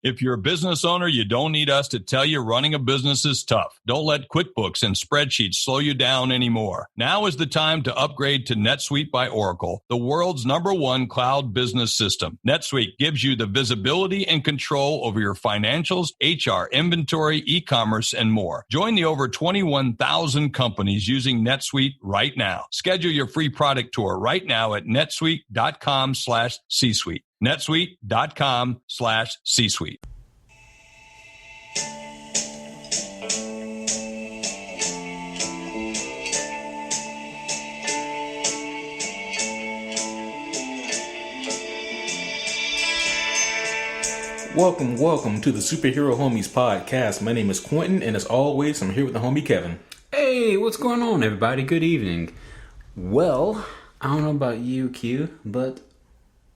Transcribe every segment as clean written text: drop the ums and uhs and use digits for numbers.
If you're a business owner, you don't need us to tell you running a business is tough. Don't let QuickBooks and spreadsheets slow you down anymore. Now is the time to upgrade to NetSuite by Oracle, the world's #1 cloud business system. NetSuite gives you the visibility and control over your financials, HR, inventory, e-commerce, and more. Join the over 21,000 companies using NetSuite right now. Schedule your free product tour right now at netsuite.com/C-suite. netsuite.com/C-suite. Welcome to the Superhero Homies podcast. My name is Quentin, and as always, I'm here with the homie Kevin. Hey, what's going on, everybody? Good evening. Well, I don't know about you, Q, but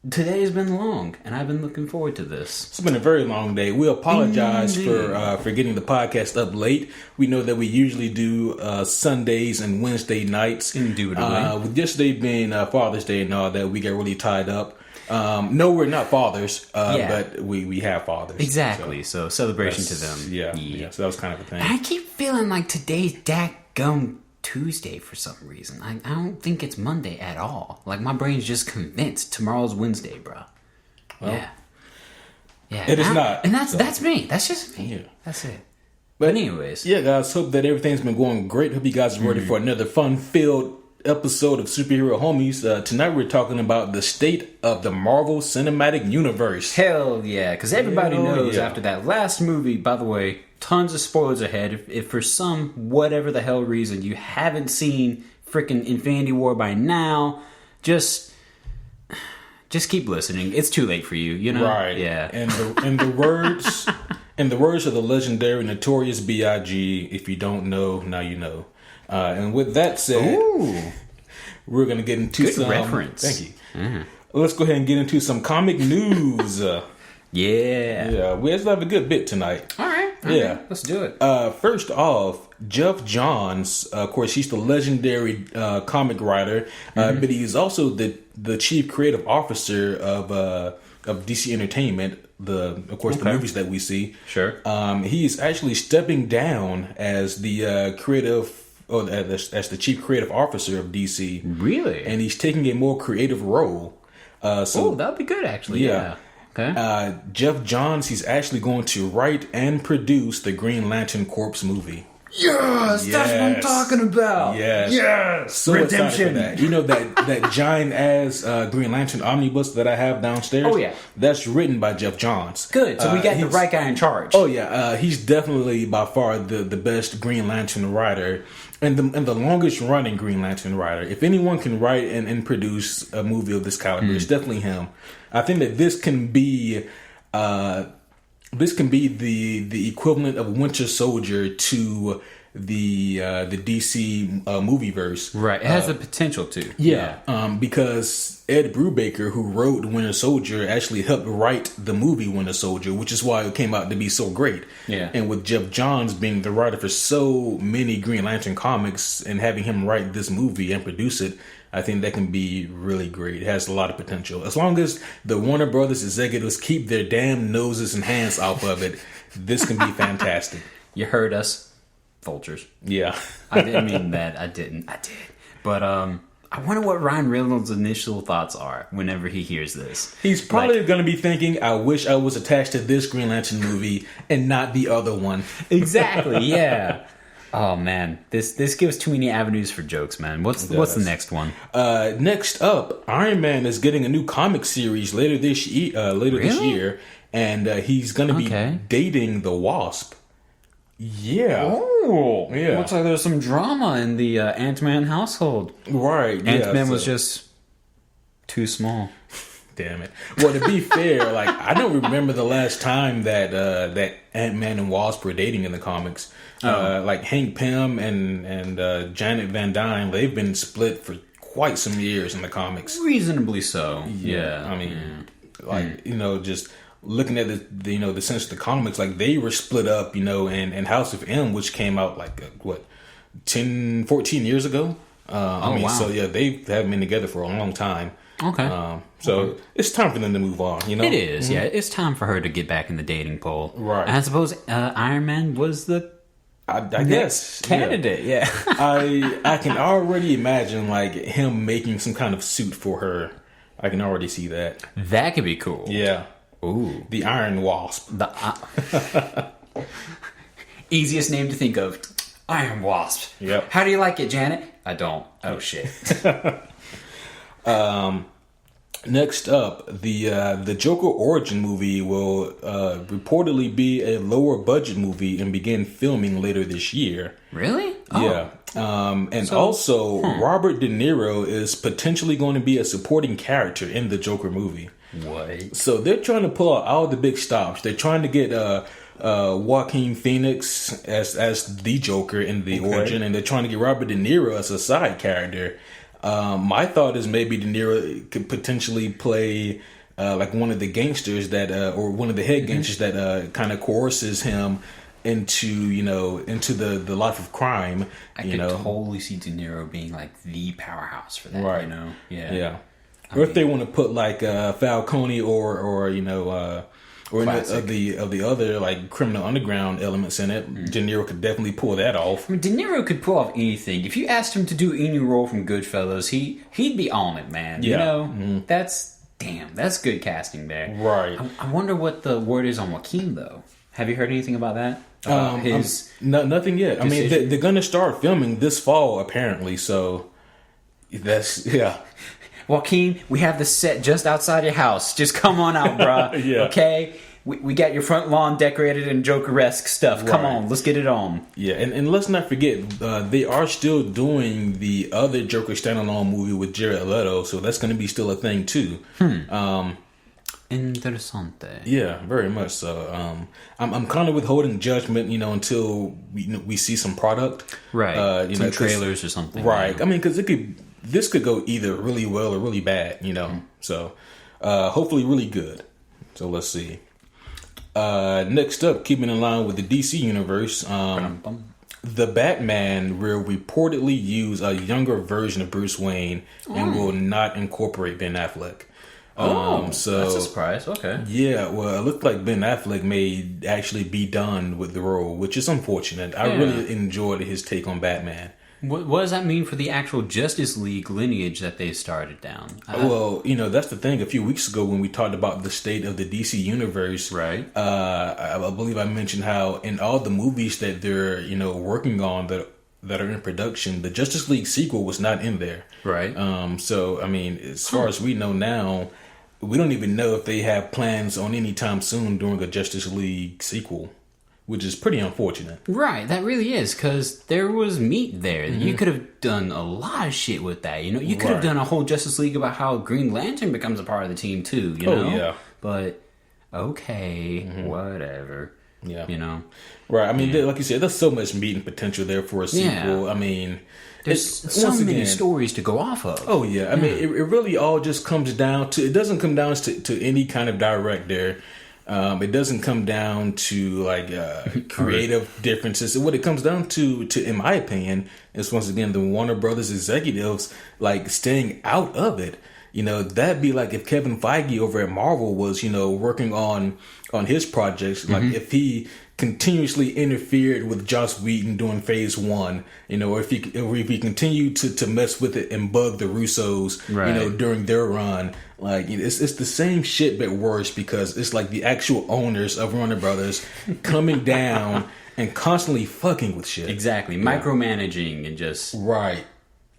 today's been long, and I've been looking forward to this. It's been a very long day. We apologize for getting the podcast up late. We know that we usually do Sundays and Wednesday nights. Indubitably. With yesterday being Father's Day and all that, we got really tied up. No, we're not fathers, but we have fathers. Exactly. So celebration to them. Yeah. So that was kind of a thing. I keep feeling like today's dadgum Tuesday for some reason. I don't think it's Monday at all. Like, my brain's just convinced tomorrow's Wednesday, bro. Well, yeah. It is not. And that's me. That's just me. Yeah. That's it. But anyways. Yeah, guys, hope that everything's been going great. Hope you guys are ready for another fun-filled episode of Superhero Homies. Tonight we're talking about the state of the Marvel Cinematic Universe. Hell yeah, because everybody knows after that last movie, by the way, tons of spoilers ahead. If for some whatever the hell reason you haven't seen freaking Infinity War by now, just keep listening. It's too late for you, you know? Right. Yeah. And the words of the legendary Notorious B.I.G., if you don't know, now you know. And with that said, we're going to get into good some reference. Thank you. Let's go ahead and get into some comic news. Yeah. We have a good bit tonight. All right. Let's do it. First off, Geoff Johns, of course, he's the legendary comic writer, but he's also the chief creative officer of DC Entertainment. The movies that we see. Sure. He's actually stepping down as the as the chief creative officer of DC. Really? And he's taking a more creative role. That'd be good, actually. Yeah. Okay. Geoff Johns, he's actually going to write and produce the Green Lantern Corps movie. Yes, that's what I'm talking about. Yes. So redemption. That. You know that giant ass Green Lantern omnibus that I have downstairs? Oh yeah. That's written by Geoff Johns. Good. So we got the right guy in charge. Oh yeah. He's definitely by far the best Green Lantern writer and the longest running Green Lantern writer. If anyone can write and produce a movie of this caliber, it's definitely him. I think that this can be the equivalent of Winter Soldier to the DC movieverse. Right, it has the potential to. Yeah. Because Ed Brubaker, who wrote Winter Soldier, actually helped write the movie Winter Soldier, which is why it came out to be so great. Yeah. And with Geoff Johns being the writer for so many Green Lantern comics and having him write this movie and produce it, I think that can be really great. It has a lot of potential. As long as the Warner Brothers executives keep their damn noses and hands off of it, this can be fantastic. You heard us, vultures. Yeah. I didn't mean that. I did. But I wonder what Ryan Reynolds' initial thoughts are whenever he hears this. He's probably going to be thinking, I wish I was attached to this Green Lantern movie and not the other one. Exactly, yeah. Oh man, this gives too many avenues for jokes, man. What's the next one? Next up, Iron Man is getting a new comic series later this year, and he's going to be dating the Wasp. Yeah. Oh, yeah. Looks like there's some drama in the Ant-Man household. Right. Ant-Man was just too small. Damn it. Well, to be fair, like I don't remember the last time that Ant-Man and Wasp were dating in the comics. Like Hank Pym and Janet Van Dyne, they've been split for quite some years in the comics. Reasonably so. Yeah. I mean, just looking at the sense of the comics, like they were split up, and House of M, which came out like 10, 14 years ago. Wow. So yeah, they have been together for a long time. Okay. So it's time for them to move on, you know? It is, yeah. It's time for her to get back in the dating pool. Right. And I suppose Iron Man was the I guess candidate, yeah. I can already imagine like him making some kind of suit for her. I can already see that. That could be cool. Yeah. Ooh. The Iron Wasp. Easiest name to think of. Iron Wasp. Yep. How do you like it, Janet? I don't. Oh, shit. Next up, the Joker origin movie will reportedly be a lower budget movie and begin filming later this year. Really? Yeah. Also, Robert De Niro is potentially going to be a supporting character in the Joker movie. What? So they're trying to pull out all the big stops. They're trying to get Joaquin Phoenix as the Joker in the origin, and they're trying to get Robert De Niro as a side character. My thought is maybe De Niro could potentially play like one of the gangsters that, or one of the head gangsters that kind of coerces him into the life of crime. I could totally see De Niro being like the powerhouse for that. Right. You know? Yeah. Or if they want to put like Falcone or any of the other like criminal underground elements in it, De Niro could definitely pull that off. I mean, De Niro could pull off anything. If you asked him to do any role from Goodfellas, he'd be on it, man. Yeah. You know, that's good casting there. Right. I wonder what the word is on Joaquin though. Have you heard anything about that? Nothing yet. I mean, they're going to start filming this fall apparently. So that's Joaquin, we have the set just outside your house. Just come on out, bruh. Yeah. Okay? We got your front lawn decorated in Joker-esque stuff. Come on, let's get it on. Yeah, and let's not forget, they are still doing the other Joker standalone movie with Jared Leto, so that's going to be still a thing too. Interessante. Yeah, very much so. I'm kind of withholding judgment, until we see some product. Right. Some trailers or something. Right. I mean, because this could go either really well or really bad, So, hopefully really good. So let's see. Next up, keeping in line with the DC universe, the Batman will reportedly use a younger version of Bruce Wayne and will not incorporate Ben Affleck. So that's a surprise. Okay. Yeah, well, it looked like Ben Affleck may actually be done with the role, which is unfortunate. I really enjoyed his take on Batman. What does that mean for the actual Justice League lineage that they started down? Well, that's the thing. A few weeks ago when we talked about the state of the DC universe, right? I believe I mentioned how in all the movies that they're, working on that are in production, the Justice League sequel was not in there. Right. So, I mean, as far as we know now, we don't even know if they have plans on any time soon doing a Justice League sequel, which is pretty unfortunate. Right, that really is, because there was meat there. You could have done a lot of shit with that, You could have done a whole Justice League about how Green Lantern becomes a part of the team, too, Oh, yeah. But, okay, whatever. Yeah. Right, I mean, like you said, there's so much meat and potential there for a sequel. I mean, there's so many stories to go off of. Oh, yeah. I mean, it really all just comes down to, it doesn't come down to any kind of director. It doesn't come down to like creative differences. What it comes down to, in my opinion, is once again the Warner Brothers executives like staying out of it. That'd be like if Kevin Feige over at Marvel was, working on his projects, like if he continuously interfered with Joss Whedon doing Phase 1, or if he continued to mess with it and bug the Russos, during their run. Like, it's the same shit but worse, because it's like the actual owners of Warner Brothers coming down and constantly fucking with shit. Exactly. Micromanaging and just... Right.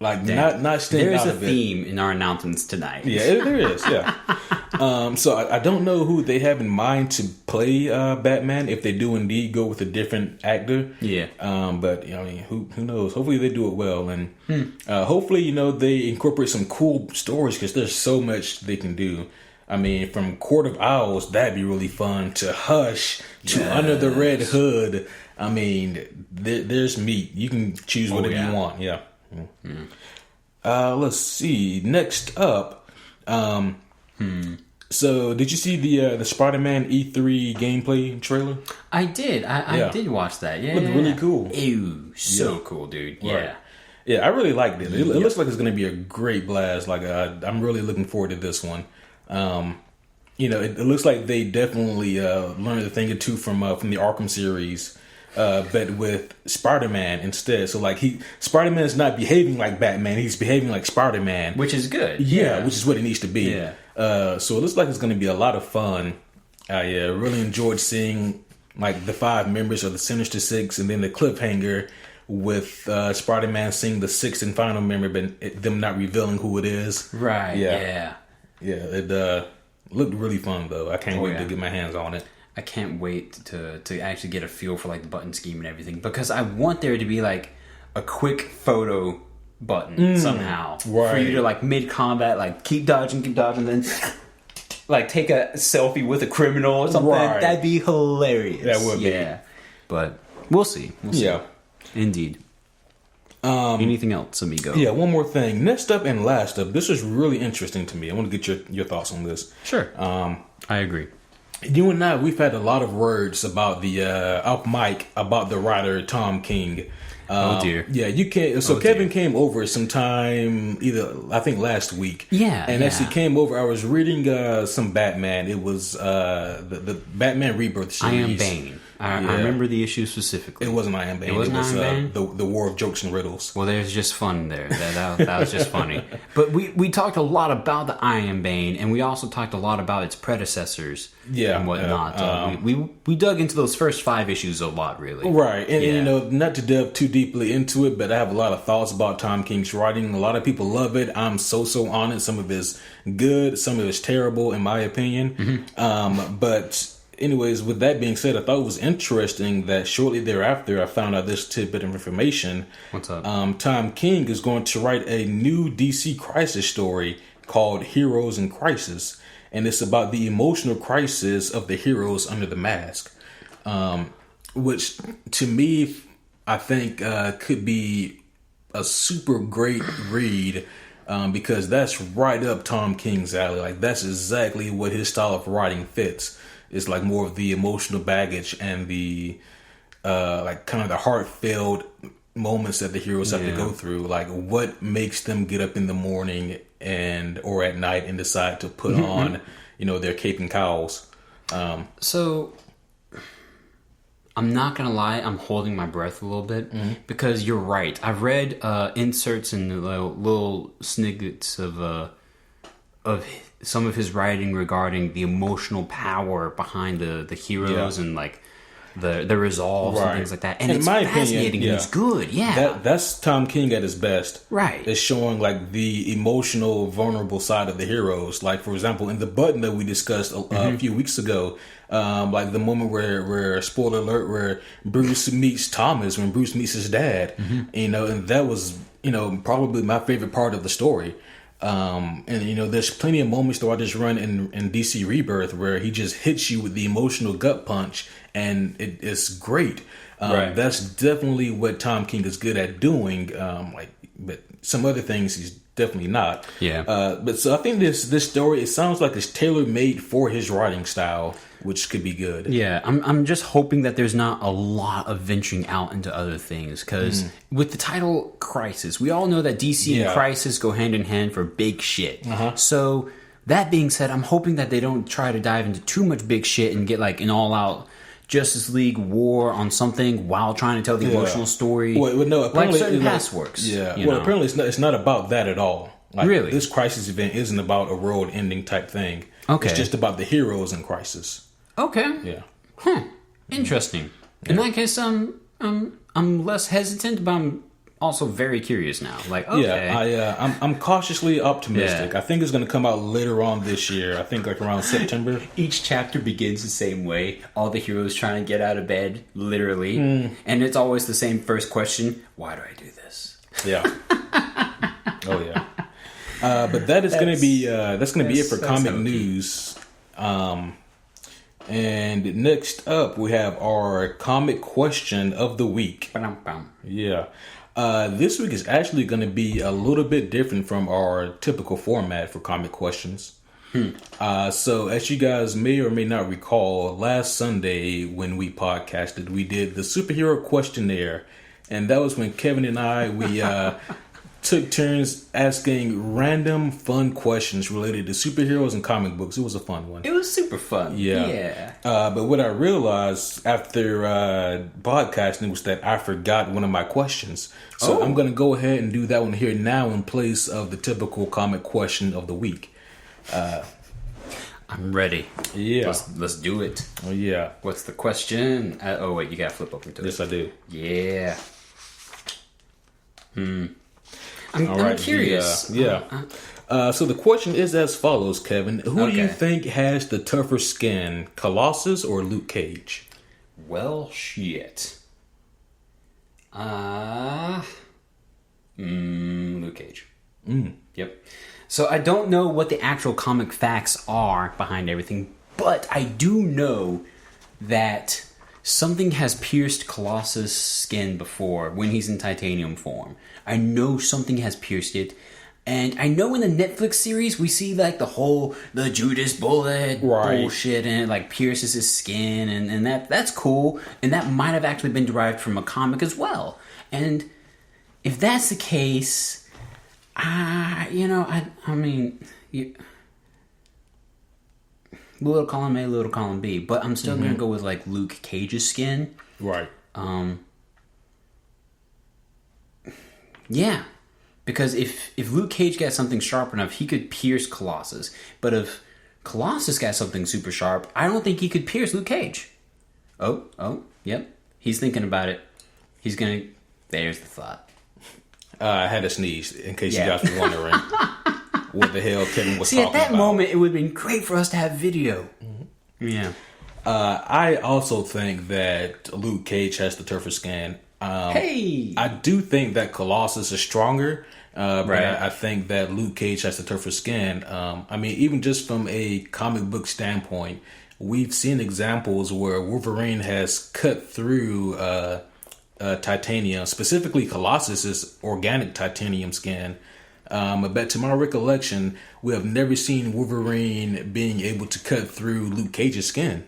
Like, not staying out of it. There's a theme in our announcements tonight. Yeah, there is, yeah. So I don't know who they have in mind to play Batman, if they do indeed go with a different actor. Yeah. But, I mean, who knows? Hopefully they do it well. And hopefully, they incorporate some cool stories, because there's so much they can do. I mean, from Court of Owls, that'd be really fun, to Hush, to Under the Red Hood. I mean, there's meat. You can choose whatever you want. Yeah. Let's see. Next up, so did you see the Spider-Man E3 gameplay trailer? I did. I did watch that. Yeah, Looked really cool. Ew, so cool, dude. Yeah. Right. Yeah, I really liked it. It looks like it's going to be a great blast. Like, I'm really looking forward to this one. It looks like they definitely learned a thing or two from the Arkham series, but with Spider-Man instead. So, like, Spider-Man is not behaving like Batman; he's behaving like Spider-Man, which is good. Yeah, which is what it needs to be. Yeah. So it looks like it's going to be a lot of fun. I really enjoyed seeing like the 5 members of the Sinister Six, and then the cliffhanger with Spider-Man seeing the 6th and final member, but them not revealing who it is. Right. Yeah. It looked really fun though. I can't wait to get my hands on it. I can't wait to actually get a feel for like the button scheme and everything, because I want there to be like a quick photo button somehow for you to like mid-combat like keep dodging, then like take a selfie with a criminal or something. Right. That'd be hilarious. That would be. Yeah. But we'll see. Yeah. Indeed. Anything else, amigo? Yeah, one more thing. Next up and last up, this is really interesting to me. I want to get your thoughts on this. Sure. I agree. You and I, we've had a lot of words about the off mic about the writer Tom King. Oh dear. Yeah, you can't. So Kevin came over sometime I think last week. Yeah. And as he came over, I was reading some Batman. It was the Batman Rebirth series. I Am Bane. I remember the issue specifically. It wasn't I Am Bane. It wasn't I Am Bane? The War of Jokes and Riddles. Well, there's just fun there. That was just funny. But we talked a lot about the I Am Bane, and we also talked a lot about its predecessors and whatnot. We dug into those first 5 issues a lot, really. Right. And, not to delve too deeply into it, but I have a lot of thoughts about Tom King's writing. A lot of people love it. I'm so on it. Some of it's good. Some of it's terrible, in my opinion. But anyways, with that being said, I thought it was interesting that shortly thereafter I found out this tidbit of information. What's up? Tom King is going to write a new DC Crisis story called Heroes in Crisis, and it's about the emotional crisis of the heroes under the mask, which to me I think could be a super great read. Because that's right up Tom King's alley. Like, that's exactly what his style of writing fits. It's like more of the emotional baggage and the like kind of the heartfelt moments that the heroes have to go through. Like, what makes them get up in the morning or at night and decide to put on, their cape and cowls. So I'm not gonna lie, I'm holding my breath a little bit because you're right. I've read inserts and little snippets of some of his writing regarding the emotional power behind the heroes and like the resolves and things like that. And it's fascinating and it's good. Yeah, that's Tom King at his best. Right, it's showing like the emotional, vulnerable side of the heroes. Like, for example, in the button that we discussed a few weeks ago. Like the moment where spoiler alert, where Bruce meets Thomas, when Bruce meets his dad, and that was, probably my favorite part of the story. And there's plenty of moments throughout this run in DC Rebirth where he just hits you with the emotional gut punch, and it's great. That's definitely what Tom King is good at doing. But some other things he's definitely not. But so I think this story, it sounds like it's tailor made for his writing style, which could be good. Yeah, I'm just hoping that there's not a lot of venturing out into other things, because with the title Crisis, we all know that DC and Crisis go hand in hand for big shit. So that being said, I'm hoping that they don't try to dive into too much big shit and get like an all-out Justice League war on something while trying to tell the emotional story. Well, no, like certain past works. Apparently it's not about that at all. Like, really? This Crisis event isn't about a world-ending type thing. Okay. It's just about the heroes in Crisis. Okay. Yeah. Interesting. In that case, I'm less hesitant, but I'm also very curious now. Like, okay. I'm cautiously optimistic. I think it's going to come out later on this year. I think like around September. Each chapter begins the same way. All the heroes trying to get out of bed, literally, and it's always the same first question: why do I do this? Yeah. Oh yeah. But that is going to be it for comic news. And next up, we have our comic question of the week. Yeah. This week is actually going to be a little bit different from our typical format for comic questions. So as you guys may or may not recall, last Sunday when we podcasted, we did the superhero questionnaire. And that was when Kevin and I, we took turns asking random fun questions related to superheroes and comic books. It was a fun one. It was super fun. Yeah. But what I realized after podcasting was that I forgot one of my questions. So I'm going to go ahead and do that one here now in place of the typical comic question of the week. I'm ready. Yeah. Let's do it. Oh, yeah. What's the question? Wait, you got to flip over to it. Yes, I do. Yeah. I'm curious. So the question is as follows, Kevin. Who do you think has the tougher skin, Colossus or Luke Cage? Well, shit. Luke Cage. Yep. So I don't know what the actual comic facts are behind everything, but I do know that something has pierced Colossus' skin before when he's in titanium form. I know something has pierced it. And I know in the Netflix series we see like the Judas bullet bullshit, and it like pierces his skin, and that's cool. And that might have actually been derived from a comic as well. And if that's the case, little column A, little column B, but I'm still gonna go with like Luke Cage's skin. Right. Yeah. Because if Luke Cage got something sharp enough, he could pierce Colossus. But if Colossus got something super sharp, I don't think he could pierce Luke Cage. Oh, yep. He's thinking about it. He's gonna... There's the thought. I had to sneeze, in case you guys were wondering what the hell Kevin was talking about. See, at that moment, it would have been great for us to have video. Mm-hmm. Yeah. I also think that Luke Cage has the tougher skin. I do think that Colossus is stronger, but I think that Luke Cage has the tougher skin. Even just from a comic book standpoint, we've seen examples where Wolverine has cut through titanium, specifically Colossus's organic titanium skin. But to my recollection, we have never seen Wolverine being able to cut through Luke Cage's skin.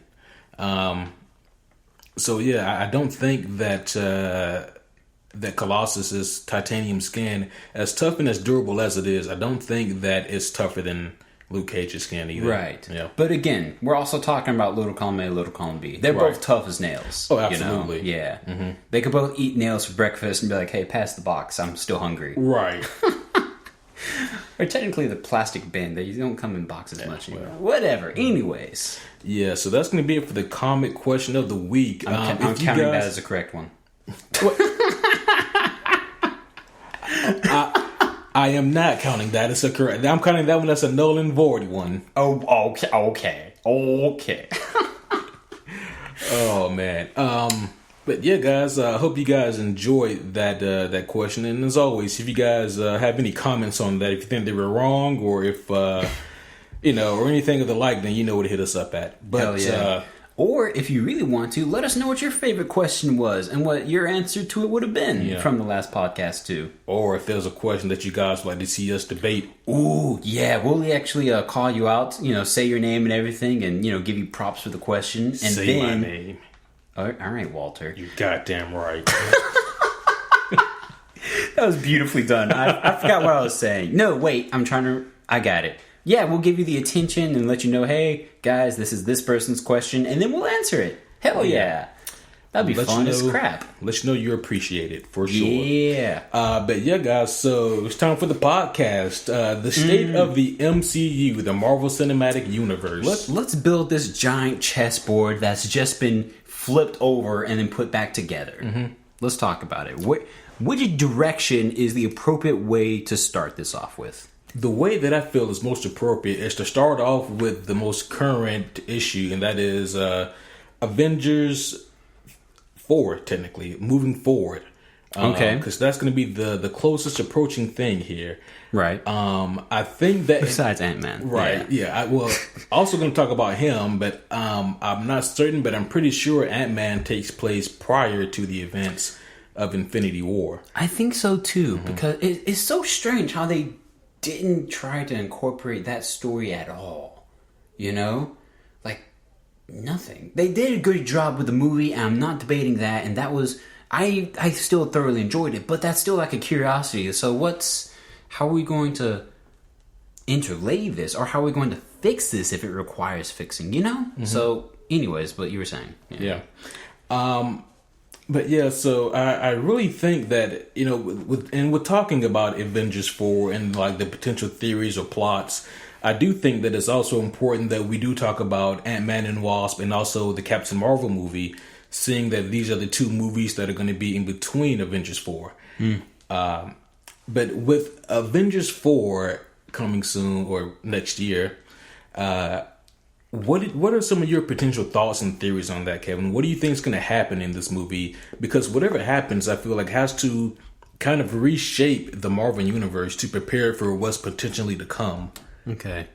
So yeah, I don't think that that Colossus's titanium skin, as tough and as durable as it is, I don't think that it's tougher than Luke Cage's skin either. Right. Yeah. But again, we're also talking about little column A, little column B. They're both tough as nails. Oh, absolutely. You know? Yeah. Mm-hmm. They could both eat nails for breakfast and be like, hey, pass the box. I'm still hungry. Right. Or technically the plastic bin. They don't come in boxes much anymore. Whatever. Anyways. Yeah, so that's going to be it for the comic question of the week. I'm counting that as the correct one. I am not counting that as a correct. I'm counting that one as a null and void one. Oh, okay. Oh man. But yeah, guys, I hope you guys enjoyed that question. And as always, if you guys have any comments on that, if you think they were wrong, or if or anything of the like, then you know where to hit us up at. But hell yeah. Or if you really want to, let us know what your favorite question was and what your answer to it would have been from the last podcast too. Or if there's a question that you guys would like to see us debate. Ooh, yeah, we'll actually call you out, say your name and everything, and give you props for the question. And say my name. All right, Walter. You goddamn right. That was beautifully done. I forgot what I was saying. No, wait, I got it. Yeah, we'll give you the attention and let you know, hey, guys, this is this person's question, and then we'll answer it. Hell yeah. That'd be fun as crap. Let you know you appreciate it, for sure. Yeah. But yeah, guys, so it's time for the podcast. The state of the MCU, the Marvel Cinematic Universe. Let's build this giant chessboard that's just been flipped over and then put back together. Mm-hmm. Let's talk about it. Which direction is the appropriate way to start this off with? The way that I feel is most appropriate is to start off with the most current issue, and that is Avengers 4, technically, moving forward. Okay. Because that's going to be the closest approaching thing here. Right. I think that... Besides Ant-Man. Right, yeah. Also going to talk about him, but I'm not certain, but I'm pretty sure Ant-Man takes place prior to the events of Infinity War. I think so, too, because it's so strange how they didn't try to incorporate that story at all. Like, nothing. They did a good job with the movie, and I'm not debating that, and that was I still thoroughly enjoyed it, but that's still like a curiosity. So how are we going to interlay this, or how are we going to fix this if it requires fixing, you know? So anyways, what you were saying. Yeah. But yeah, so I really think that, you know, with talking about Avengers 4 and like the potential theories or plots, I do think that it's also important that we do talk about Ant-Man and Wasp and also the Captain Marvel movie, seeing that these are the two movies that are going to be in between Avengers 4. But with Avengers 4 coming soon or next year, what are some of your potential thoughts and theories on that, Kevin? What do you think is going to happen in this movie? Because whatever happens, I feel like has to kind of reshape the Marvel Universe to prepare for what's potentially to come. Okay.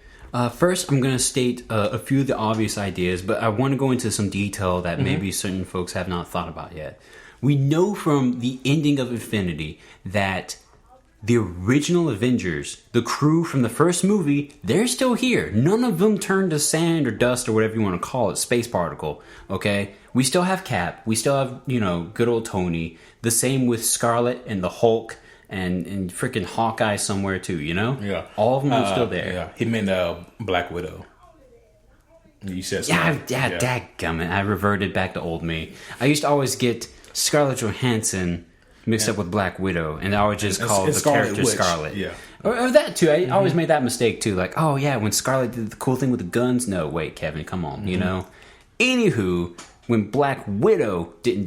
First, I'm going to state a few of the obvious ideas, but I want to go into some detail that maybe certain folks have not thought about yet. We know from the ending of Infinity that the original Avengers, the crew from the first movie, they're still here. None of them turned to sand or dust or whatever you want to call it, space particle, okay? We still have Cap. We still have, you know, good old Tony. The same with Scarlet and the Hulk and freaking Hawkeye somewhere too, you know? Yeah. All of them are still there. Yeah, he meant Black Widow. You said something. Yeah, dadgummit. I reverted back to old me. I used to always get Scarlett Johansson mixed up with Black Widow, and I would just call the character Scarlet. Yeah. Or that too. I always made that mistake too. Like, oh yeah, when Scarlet did the cool thing with the guns. No, wait, Kevin, come on, you know? Anywho, when Black Widow didn't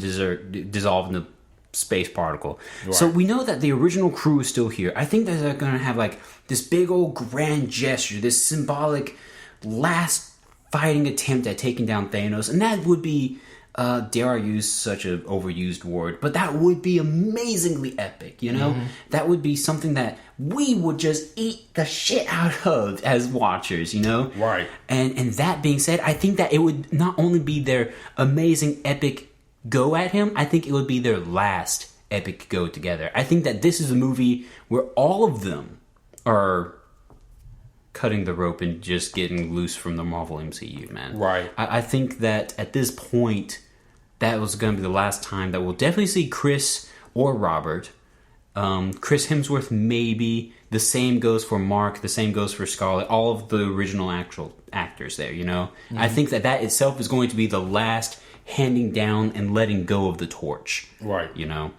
dissolve in the space particle. Right. So we know that the original crew is still here. I think that they're going to have like this big old grand gesture, this symbolic last fighting attempt at taking down Thanos, and that would be dare I use such an overused word, but that would be amazingly epic, you know? That would be something that we would just eat the shit out of as watchers, you know? Right. And that being said, I think that it would not only be their amazing epic go at him, I think it would be their last epic go together. I think that this is a movie where all of them are cutting the rope and just getting loose from the Marvel MCU, man. Right. I think that at this point, that was going to be the last time that we'll definitely see Chris or Robert. Chris Hemsworth, maybe. The same goes for Mark. The same goes for Scarlett. All of the original actual actors there, you know? I think that itself is going to be the last handing down and letting go of the torch. Right. You know?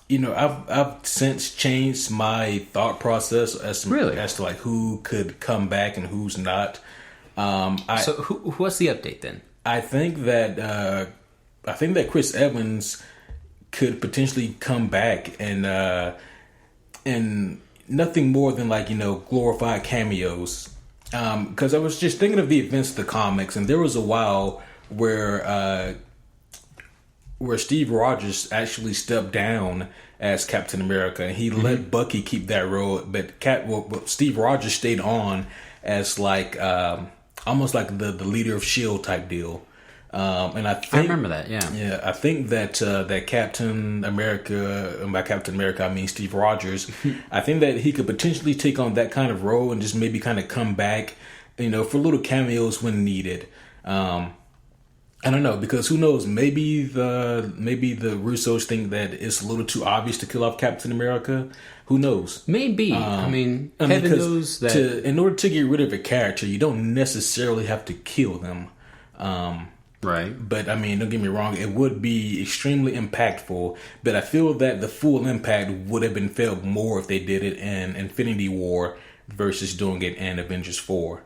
You know, I've since changed my thought process as to like who could come back and who's not. So what's the update then? I think that Chris Evans could potentially come back and nothing more than like, you know, glorified cameos. Because I was just thinking of the events of the comics, and there was a while where Steve Rogers actually stepped down as Captain America, and he let Bucky keep that role, but Steve Rogers stayed on as like almost like the leader of S.H.I.E.L.D. type deal. And I remember that. Yeah. I think that that Captain America, and by Captain America I mean Steve Rogers, I think that he could potentially take on that kind of role and just maybe kind of come back, you know, for little cameos when needed. I don't know, because who knows? Maybe the Russos think that it's a little too obvious to kill off Captain America. Who knows? Maybe. Heaven knows that. In order to get rid of a character, you don't necessarily have to kill them. Right. But I mean, don't get me wrong, it would be extremely impactful. But I feel that the full impact would have been felt more if they did it in Infinity War versus doing it in Avengers 4.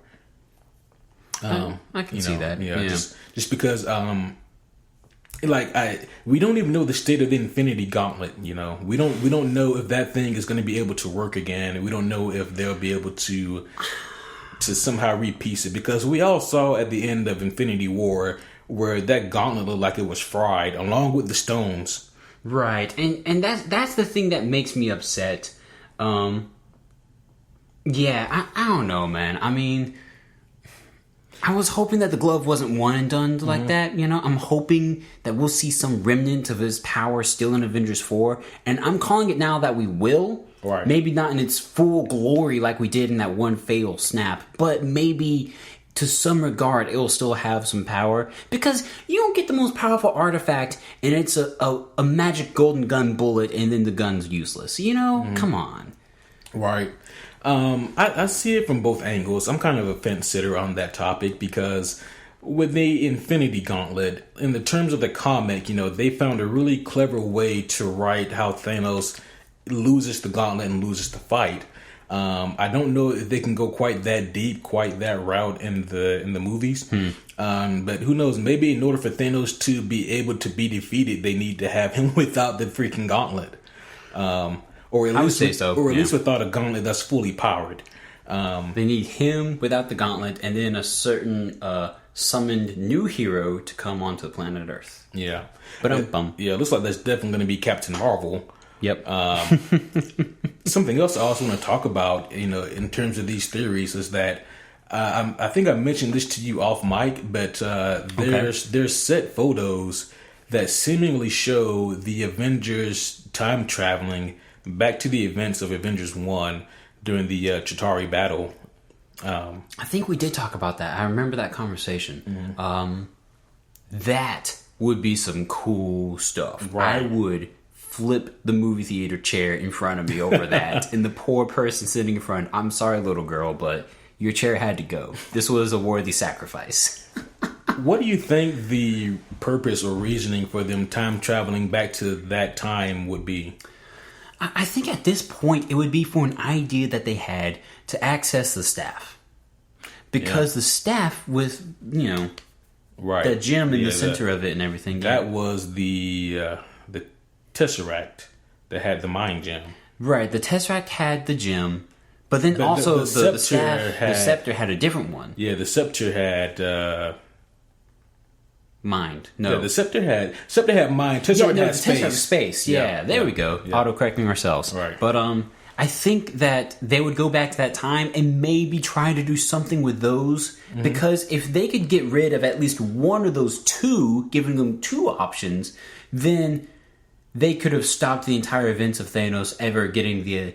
I can see that. Yeah. Just because, we don't even know the state of the Infinity Gauntlet. You know, we don't know if that thing is going to be able to work again, and we don't know if they'll be able to somehow repiece it, because we all saw at the end of Infinity War where that gauntlet looked like it was fried, along with the stones. Right, and that's the thing that makes me upset. I don't know, man. I mean, I was hoping that the glove wasn't one and done like that, you know? I'm hoping that we'll see some remnant of his power still in Avengers 4, and I'm calling it now that we will. Right. Maybe not in its full glory like we did in that one fatal snap, but maybe to some regard, it will still have some power. Because you don't get the most powerful artifact, and it's a magic golden gun bullet, and then the gun's useless. You know? Come on. Right. I see it from both angles. I'm kind of a fence sitter on that topic because with the Infinity Gauntlet, in the terms of the comic, they found a really clever way to write how Thanos loses the gauntlet and loses the fight. I don't know if they can go quite that deep, quite that route in the movies. But who knows? Maybe in order for Thanos to be able to be defeated, they need to have him without the freaking gauntlet. Or at least without a gauntlet that's fully powered. They need him without the gauntlet, and then a certain summoned new hero to come onto planet Earth. Yeah. But it looks like that's definitely going to be Captain Marvel. Yep. Something else I also want to talk about, in terms of these theories, is that I think I mentioned this to you off mic, but there's set photos that seemingly show the Avengers time traveling back to the events of Avengers 1 during the Chitauri battle. I think we did talk about that. I remember that conversation. That would be some cool stuff. Right. I would flip the movie theater chair in front of me over that. And the poor person sitting in front, I'm sorry, little girl, but your chair had to go. This was a worthy sacrifice. What do you think the purpose or reasoning for them time traveling back to that time would be? I think at this point it would be for an idea that they had to access the staff. Because the staff with, that gem in the center of it and everything. That was the Tesseract that had the mind gem. Right, the Tesseract had the gem, but then also the scepter had a different one. Yeah, the scepter had... mind. No. Yeah, the scepter had mind. Tesseract had space. Tesseract space. Yeah, there we go. Yeah. Auto-correcting ourselves. Right. But I think that they would go back to that time and maybe try to do something with those, because if they could get rid of at least one of those two, giving them two options, then they could have stopped the entire events of Thanos ever getting the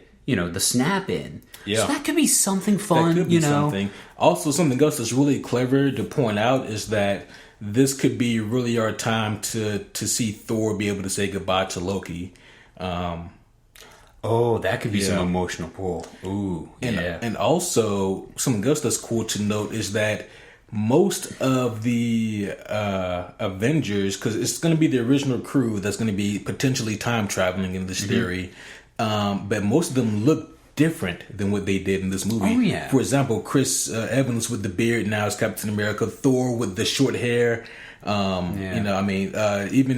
snap in. Yeah. So that could be something fun, that could be something. Also, something else that's really clever to point out is that this could be really our time to see Thor be able to say goodbye to Loki. That could be some emotional pull. Ooh, And also, something else that's cool to note is that most of the Avengers, because it's going to be the original crew that's going to be potentially time traveling in this theory, but most of them look different than what they did in this movie. Oh, yeah. For example, Chris Evans with the beard now is Captain America. Thor with the short hair. Even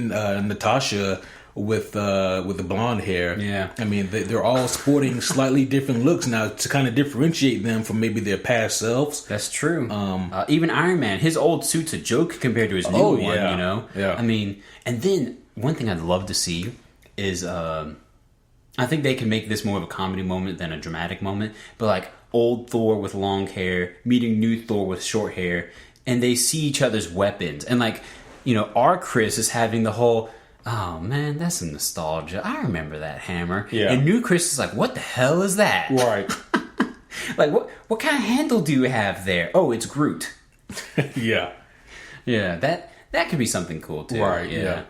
Natasha with the blonde hair. Yeah. I mean, they're all sporting slightly different looks now to kind of differentiate them from maybe their past selves. That's true. Even Iron Man, his old suit's a joke compared to his new one, Yeah. I mean, and then one thing I'd love to see is... I think they can make this more of a comedy moment than a dramatic moment. But like old Thor with long hair meeting new Thor with short hair, and they see each other's weapons. And like, our Chris is having the whole, oh man, that's some nostalgia. I remember that hammer. Yeah. And new Chris is like, what the hell is that? Right. Like what kind of handle do you have there? Oh, it's Groot. Yeah. Yeah, that could be something cool too. Right. Yeah.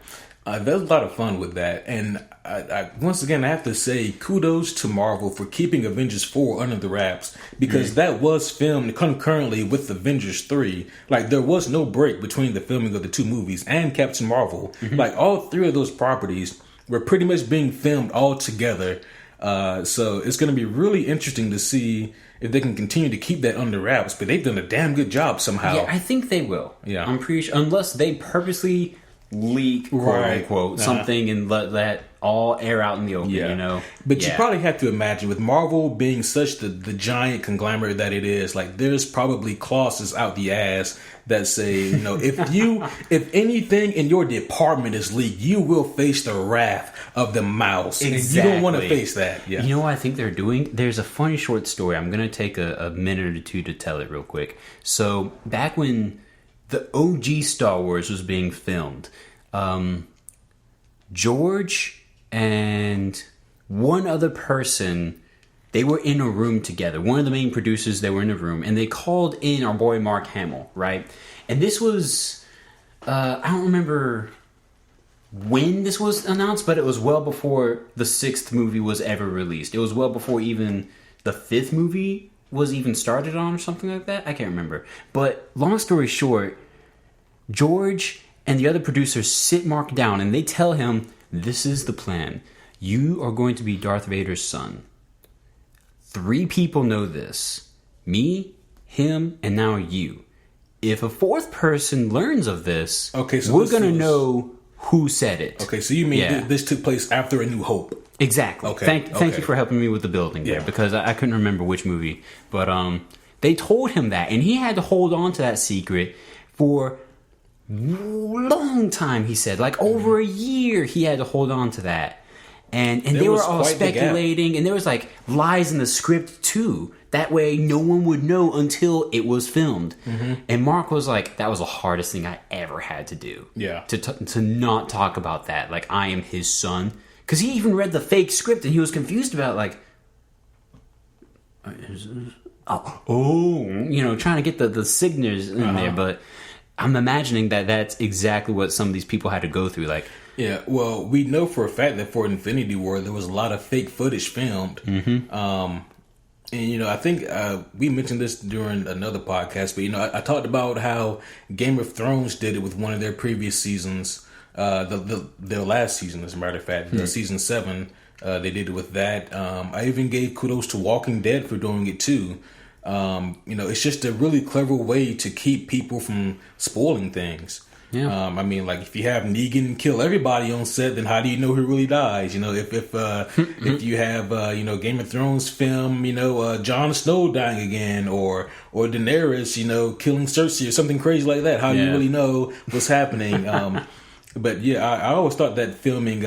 There's a lot of fun with that, and I once again I have to say kudos to Marvel for keeping Avengers 4 under the wraps, because that was filmed concurrently with Avengers 3. Like, there was no break between the filming of the two movies and Captain Marvel. Like, all three of those properties were pretty much being filmed all together. So it's going to be really interesting to see if they can continue to keep that under wraps. But they've done a damn good job somehow. Yeah, I think they will. Yeah, I'm pretty sure, unless they purposely leak, quote unquote, something and let that all air out in the open, But you probably have to imagine, with Marvel being such the giant conglomerate that it is, like, there's probably clauses out the ass that say, if anything in your department is leaked, you will face the wrath of the mouse. Exactly. You don't want to face that. Yeah. You know what I think they're doing? There's a funny short story. I'm going to take a minute or two to tell it real quick. So back when the OG Star Wars was being filmed, George and one other person They were in a room together. One of the main producers, they were in a room, and they called in our boy Mark Hamill, right? And this was, I don't remember when this was announced, but it was well before the 6th movie was ever released. It was well before even the 5th movie was even started on or something like that. I can't remember. But long story short, George and the other producers sit Mark down, and they tell him, this is the plan. You are going to be Darth Vader's son. 3 people know this. Me, him, and now you. If a 4th person learns of this, so we're going to know who said it. Okay, so you mean this took place after A New Hope? Exactly. Okay. Thank you for helping me with the building there, because I couldn't remember which movie. But they told him that, and he had to hold on to that secret for a long time, he said. Like over a year he had to hold on to that. And they were all speculating, and there was like lies in the script too. That way no one would know until it was filmed. Mm-hmm. And Mark was like, that was the hardest thing I ever had to do. Yeah. To not talk about that. Like, I am his son. Because he even read the fake script and he was confused about like, trying to get the signatures in there. But I'm imagining that that's exactly what some of these people had to go through. Like, yeah, well, we know for a fact that for Infinity War, there was a lot of fake footage filmed. Mm-hmm. And, I think we mentioned this during another podcast, but, I talked about how Game of Thrones did it with one of their previous seasons, their last season, as a matter of fact, season 7, they did it with that. I even gave kudos to Walking Dead for doing it too. It's just a really clever way to keep people from spoiling things. Yeah. Like if you have Negan kill everybody on set, then how do you know who really dies? If you have Game of Thrones film, Jon Snow dying again, or Daenerys, killing Cersei or something crazy like that, how do you really know what's happening? But yeah, I always thought that filming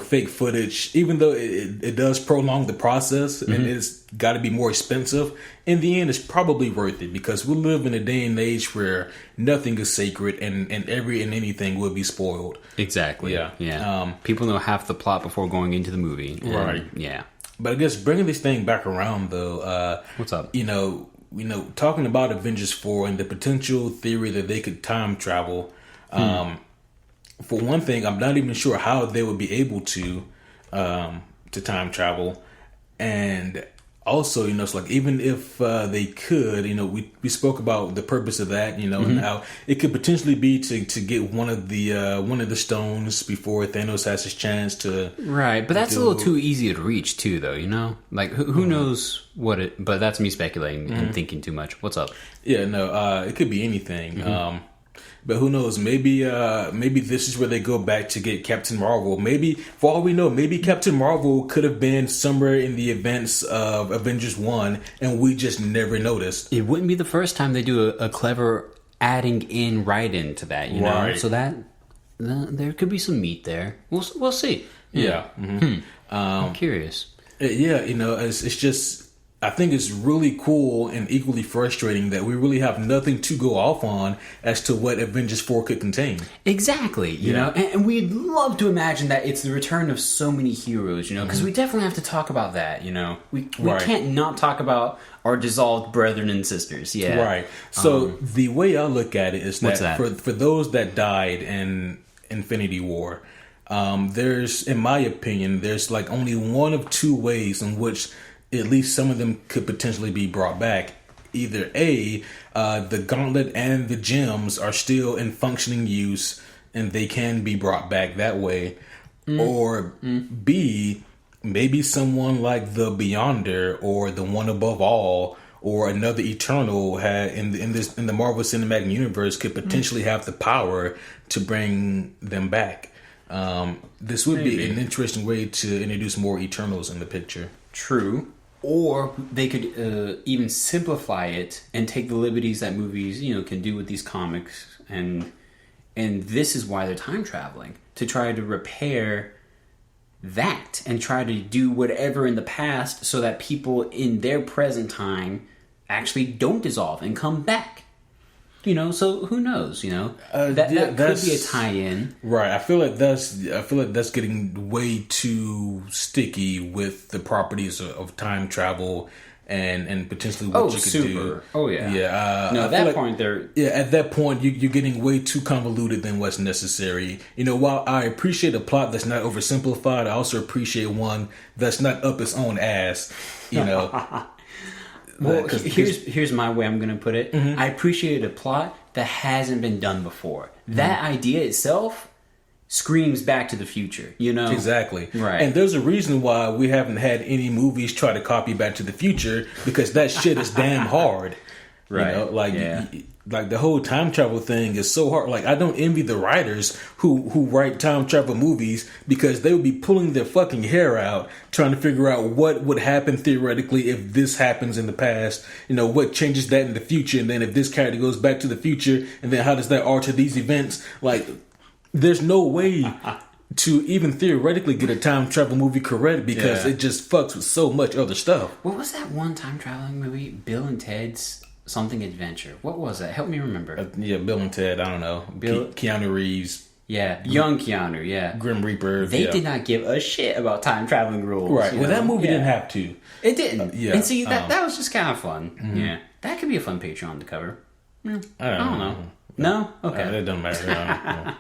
fake footage, even though it does prolong the process and it's got to be more expensive, in the end it's probably worth it, because we live in a day and age where nothing is sacred and anything will be spoiled. Exactly. Yeah. People know half the plot before going into the movie. Right. Yeah. But I guess bringing this thing back around though, what's up? Talking about Avengers 4 and the potential theory that they could time travel. For one thing, I'm not even sure how they would be able to time travel, and also, it's like even if they could, we spoke about the purpose of that, and how it could potentially be to get one of the stones before Thanos has his chance to. Right, but that's a little too easy to reach too, though. Like who knows what it? But that's me speculating and thinking too much. What's up? Yeah, no, it could be anything. But who knows? Maybe this is where they go back to get Captain Marvel. Maybe, for all we know, maybe Captain Marvel could have been somewhere in the events of Avengers 1, and we just never noticed. It wouldn't be the first time they do a clever adding in right into that, know? So that there could be some meat there. We'll see. Yeah. Mm-hmm. I'm curious. Yeah, it's just... I think it's really cool and equally frustrating that we really have nothing to go off on as to what Avengers 4 could contain. Exactly, you know, and we'd love to imagine that it's the return of so many heroes, because we definitely have to talk about that, We can't not talk about our dissolved brethren and sisters, Right. So the way I look at it is that, for those that died in Infinity War, there's, in my opinion, there's like only one of 2 ways in which at least some of them could potentially be brought back. Either A, the gauntlet and the gems are still in functioning use and they can be brought back that way. Or B, maybe someone like the Beyonder or the One Above All or another Eternal in the Marvel Cinematic Universe could potentially have the power to bring them back. This would be an interesting way to introduce more Eternals in the picture. True. Or they could even simplify it and take the liberties that movies, can do with these comics, and this is why they're time traveling, to try to repair that and try to do whatever in the past so that people in their present time actually don't dissolve and come back. So who knows? That could be a tie-in. Right. I feel like that's getting way too sticky with the properties of time travel and potentially what you could do. Oh yeah. Yeah. At that point they're at that point you're getting way too convoluted than what's necessary. While I appreciate a plot that's not oversimplified, I also appreciate one that's not up its own ass. Well, here's my way I'm going to put it. Mm-hmm. I appreciate a plot that hasn't been done before. Mm-hmm. That idea itself screams Back to the Future, Exactly. Right. And there's a reason why we haven't had any movies try to copy Back to the Future, because that shit is damn hard. Right. Like the whole time travel thing is so hard. Like, I don't envy the writers who write time travel movies, because they would be pulling their fucking hair out trying to figure out what would happen theoretically if this happens in the past. What changes that in the future, and then if this character goes back to the future, and then how does that alter these events? Like, there's no way to even theoretically get a time travel movie correct, because it just fucks with so much other stuff. What was that one time traveling movie? Bill and Ted's something adventure. What was that? Help me remember. Bill and Ted. I don't know. Keanu Reeves. Yeah, young Keanu. Yeah, Grim Reaper. They did not give a shit about time traveling rules. Right. Well, that movie didn't have to. It didn't. And see, that was just kind of fun. Mm-hmm. Yeah, that could be a fun Patreon to cover. I don't know. No? Okay. It doesn't matter.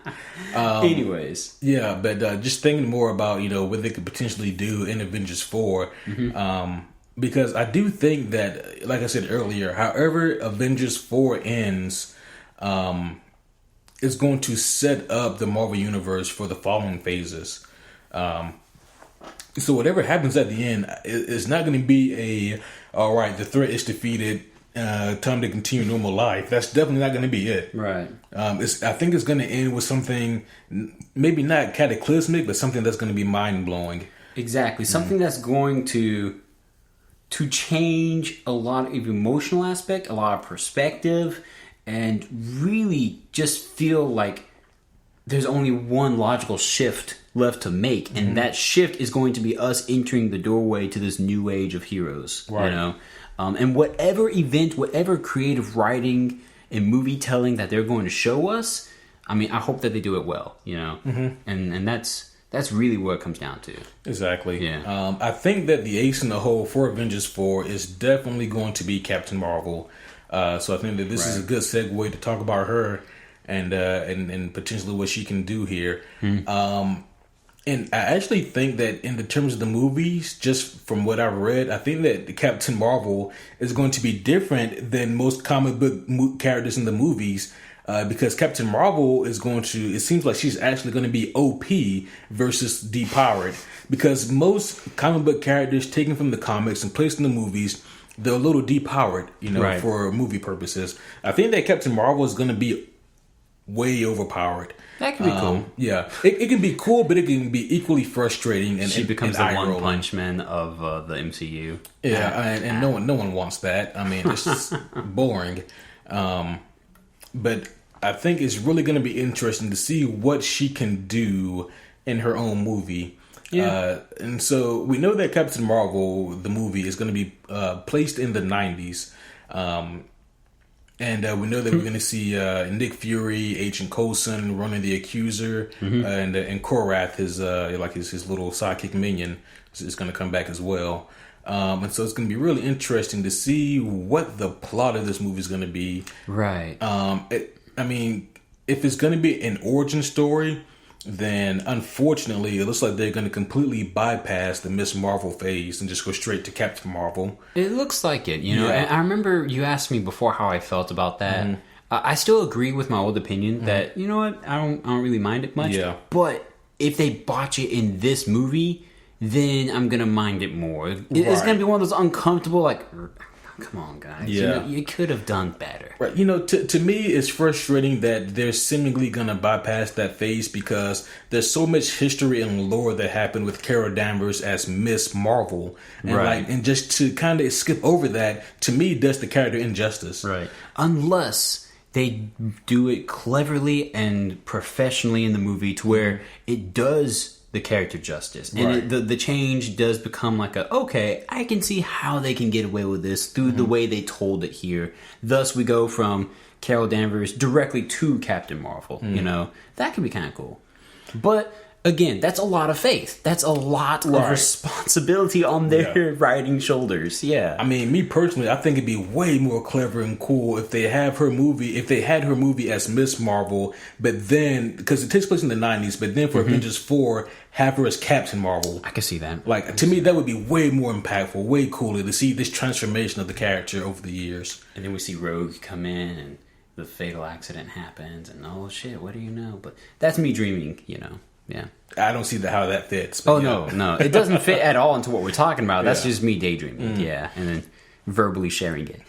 Anyways. Yeah, but just thinking more about, what they could potentially do in Avengers 4. Mm-hmm. Because I do think that, like I said earlier, however Avengers 4 ends, is going to set up the Marvel Universe for the following phases. So whatever happens at the end, it's not going to be all right, the threat is defeated, time to continue normal life. That's definitely not going to be it. Right. I think it's going to end with something, maybe not cataclysmic, but something that's going to be mind-blowing. Exactly. Something that's going to change a lot of emotional aspect, a lot of perspective, and really just feel like there's only one logical shift left to make. And that shift is going to be us entering the doorway to this new age of heroes. Right. And whatever event, whatever creative writing and movie telling that they're going to show us, I hope that they do it well, Mm-hmm. And that's really what it comes down to. Exactly. Yeah. I think that the ace in the hole for Avengers 4 is definitely going to be Captain Marvel. So I think that this is a good segue to talk about her and potentially what she can do here. And I actually think that in the terms of the movies, just from what I've read, I think that Captain Marvel is going to be different than most comic book characters in the movies. Because Captain Marvel is it seems like she's actually going to be OP versus depowered. Because most comic book characters taken from the comics and placed in the movies, they're a little depowered, for movie purposes. I think that Captain Marvel is going to be way overpowered. That could be cool. Yeah. It can be cool, but it can be equally frustrating. And she becomes the One Punch Man of the MCU. Yeah, and no one wants that. It's just boring. But I think it's really going to be interesting to see what she can do in her own movie. Yeah. And so we know that Captain Marvel, the movie, is going to be placed in the 90s. And we know that we're going to see Nick Fury, Agent Coulson, running the Accuser, and Korath, his little sidekick minion, is going to come back as well. And so it's going to be really interesting to see what the plot of this movie is going to be. Right. If it's going to be an origin story, then unfortunately it looks like they're going to completely bypass the Miss Marvel phase and just go straight to Captain Marvel. It looks like it, And I remember you asked me before how I felt about that. Mm-hmm. I still agree with my old opinion that, I don't really mind it much. Yeah. But if they botch it in this movie, then I'm going to mind it more. It's going to be one of those uncomfortable, come on, guys. Yeah. You could have done better. Right. To me, it's frustrating that they're seemingly going to bypass that phase because there's so much history and lore that happened with Carol Danvers as Miss Marvel. And and just to kind of skip over that, to me, does the character injustice. Right. Unless they do it cleverly and professionally in the movie to where it does... the character justice. And the change does become like okay, I can see how they can get away with this through the way they told it here. Thus, we go from Carol Danvers directly to Captain Marvel. You know, that could be kind of cool. But again, that's a lot of faith. That's a lot of responsibility on their writing shoulders. Yeah. I mean, me personally, I think it'd be way more clever and cool if they had her movie as Miss Marvel, but then, because it takes place in the 90s, but then for Avengers 4, have her as Captain Marvel. I can see that. Like, to me, that would be way more impactful, way cooler to see this transformation of the character over the years. And then we see Rogue come in and the fatal accident happens and oh shit, what do you know? But that's me dreaming, you know. Yeah. I don't see how that fits. No. It doesn't fit at all into what we're talking about. That's just me daydreaming. Yeah. And then verbally sharing it.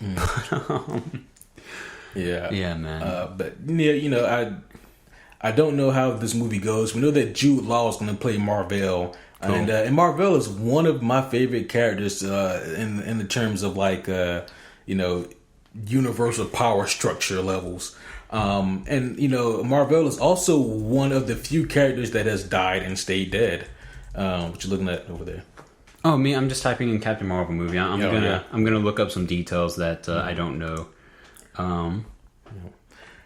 Yeah, man. But, yeah, you know, I don't know how this movie goes. We know that Jude Law is going to play Mar-Vell. Cool. And Mar-Vell is one of my favorite characters in the terms of, like, you know, universal power structure levels. And, you know, Mar-Vell is also one of the few characters that has died and stayed dead. What you looking at over there? Oh, me? I'm just typing in Captain Marvel movie. I'm gonna look up some details that I don't know.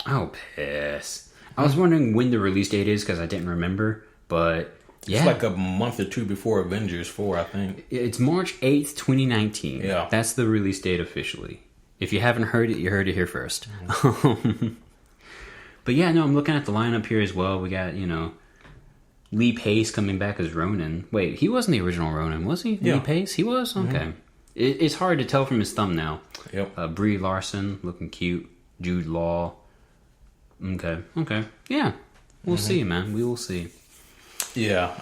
Oh, piss. I was wondering when the release date is because I didn't remember, but yeah. It's like a month or two before Avengers 4, I think. It's March 8th, 2019. Yeah. That's the release date officially. If you haven't heard it, you heard it here first. But yeah, no, I'm looking at the lineup here as well. We got, you know, Lee Pace coming back as Ronan. Wait, he wasn't the original Ronan, was he? Yeah. Lee Pace? He was? Okay. It's hard to tell from his thumbnail. Yep. Brie Larson, looking cute. Jude Law. Okay. Yeah. We'll see, man. We will see. Yeah.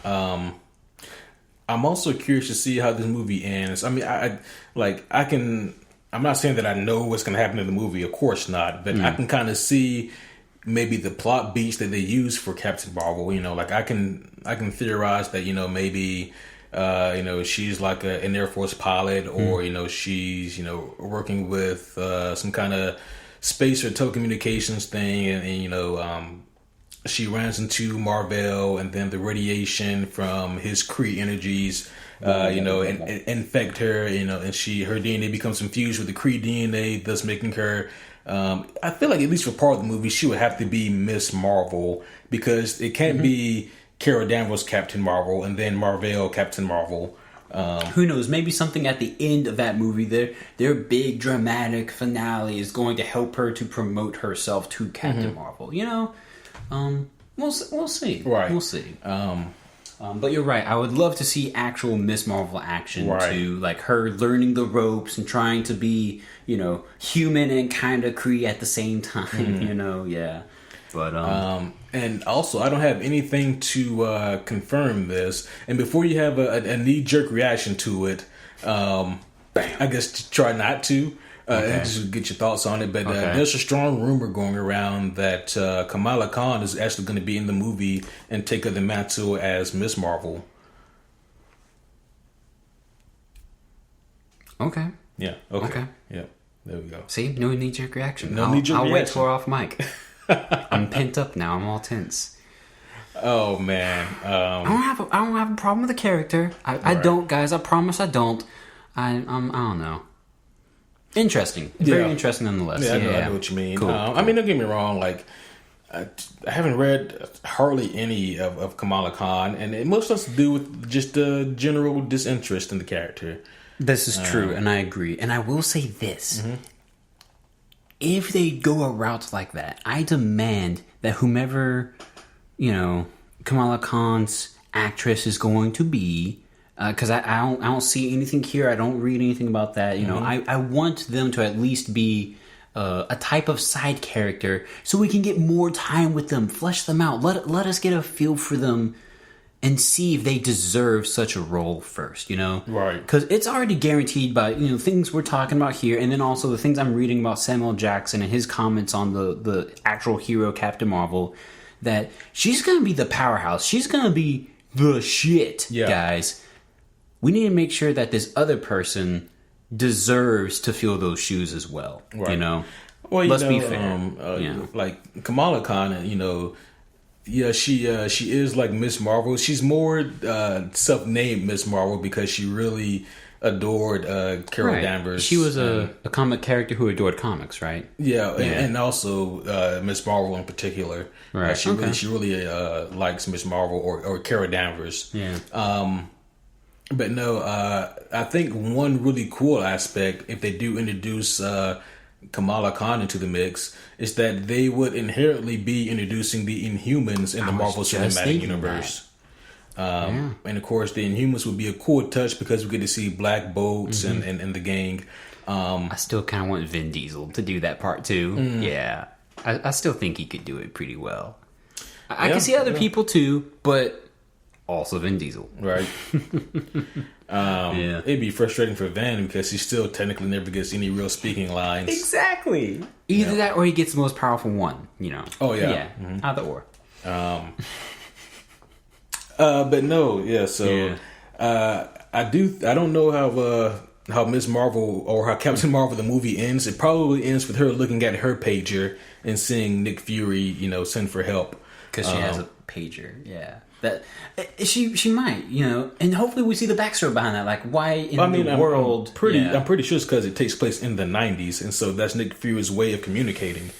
I'm also curious to see how this movie ends. I mean, I'm not saying that I know what's going to happen in the movie. Of course not. But I can kind of see maybe the plot beats that they use for Captain Marvel. You know, like I can theorize that, you know, maybe, you know, she's like an Air Force pilot, or, you know, she's, you know, working with some kind of space or telecommunications thing. And you know, she runs into Mar-Vell, and then the radiation from his Kree energies, you know, and infect her, you know, and her DNA becomes infused with the Kree DNA, thus making her, I feel like at least for part of the movie, she would have to be Miss Marvel, because it can't be Carol Danvers Captain Marvel and then Mar-Vell Captain Marvel. Who knows? Maybe something at the end of that movie, their big dramatic finale is going to help her to promote herself to Captain Marvel. You know, we'll see. Right. We'll see. But you're right. I would love to see actual Miss Marvel action too, like her learning the ropes and trying to be, you know, human and kind of Kree at the same time. You know, yeah. But and also, I don't have anything to confirm this. And before you have a knee-jerk reaction to it, I guess try not to. Just get your thoughts on it. But there's a strong rumor going around that Kamala Khan is actually going to be in the movie and take up the mantle as Miss Marvel. Okay. Yeah. Okay. Yeah. There we go. See, no knee-jerk reaction. No knee-jerk reaction. I'll wait till we're off mic. I'm pent up now. I'm all tense. Oh man. I don't have a problem with the character. I don't, guys. I promise I don't. I don't know. Interesting. Very interesting nonetheless. Yeah, I know what you mean. Cool. I mean, don't get me wrong. Like, I haven't read hardly any of Kamala Khan, and it most has to do with just a general disinterest in the character. This is true, and I agree. And I will say this. If they go a route like that, I demand that whomever, you know, Kamala Khan's actress is going to be, because I don't see anything here. I don't read anything about that. You know, I want them to at least be a type of side character so we can get more time with them, flesh them out. Let us get a feel for them and see if they deserve such a role first, you know? Right. Because it's already guaranteed by, you know, things we're talking about here, and then also the things I'm reading about Samuel Jackson and his comments on the actual hero Captain Marvel, that she's going to be the powerhouse. She's going to be the shit, guys. We need to make sure that this other person deserves to fill those shoes as well, you know? Well, Let's be fair. Like Kamala Khan, you know, Yeah, she is like Miss Marvel. She's more self-named Miss Marvel because she really adored Carol Danvers. She was a comic character who adored comics, right? Yeah, and also Miss Marvel in particular. Right. She really likes Miss Marvel or Carol Danvers. Yeah. But no, I think one really cool aspect, if they do introduce Kamala Khan into the mix, is that they would inherently be introducing the Inhumans in the Marvel Cinematic Universe. And of course, the Inhumans would be a cool touch because we get to see Black Bolts and the gang. I still kind of want Vin Diesel to do that part too. Yeah, I still think he could do it pretty well. I can see other people too, but also Vin Diesel. Right. It'd be frustrating for Van because he still technically never gets any real speaking lines. Exactly. Either that or he gets the most powerful one, you know. Oh, yeah. Yeah, either or. But no, yeah, so I don't know how Ms. Marvel or how Captain Marvel the movie ends. It probably ends with her looking at her pager and seeing Nick Fury, send for help. Because she has a pager, yeah. That she might, and hopefully we see the backstory behind that. Like, why in the world? I'm pretty sure it's because it takes place in the 90s, and so that's Nick Fury's way of communicating.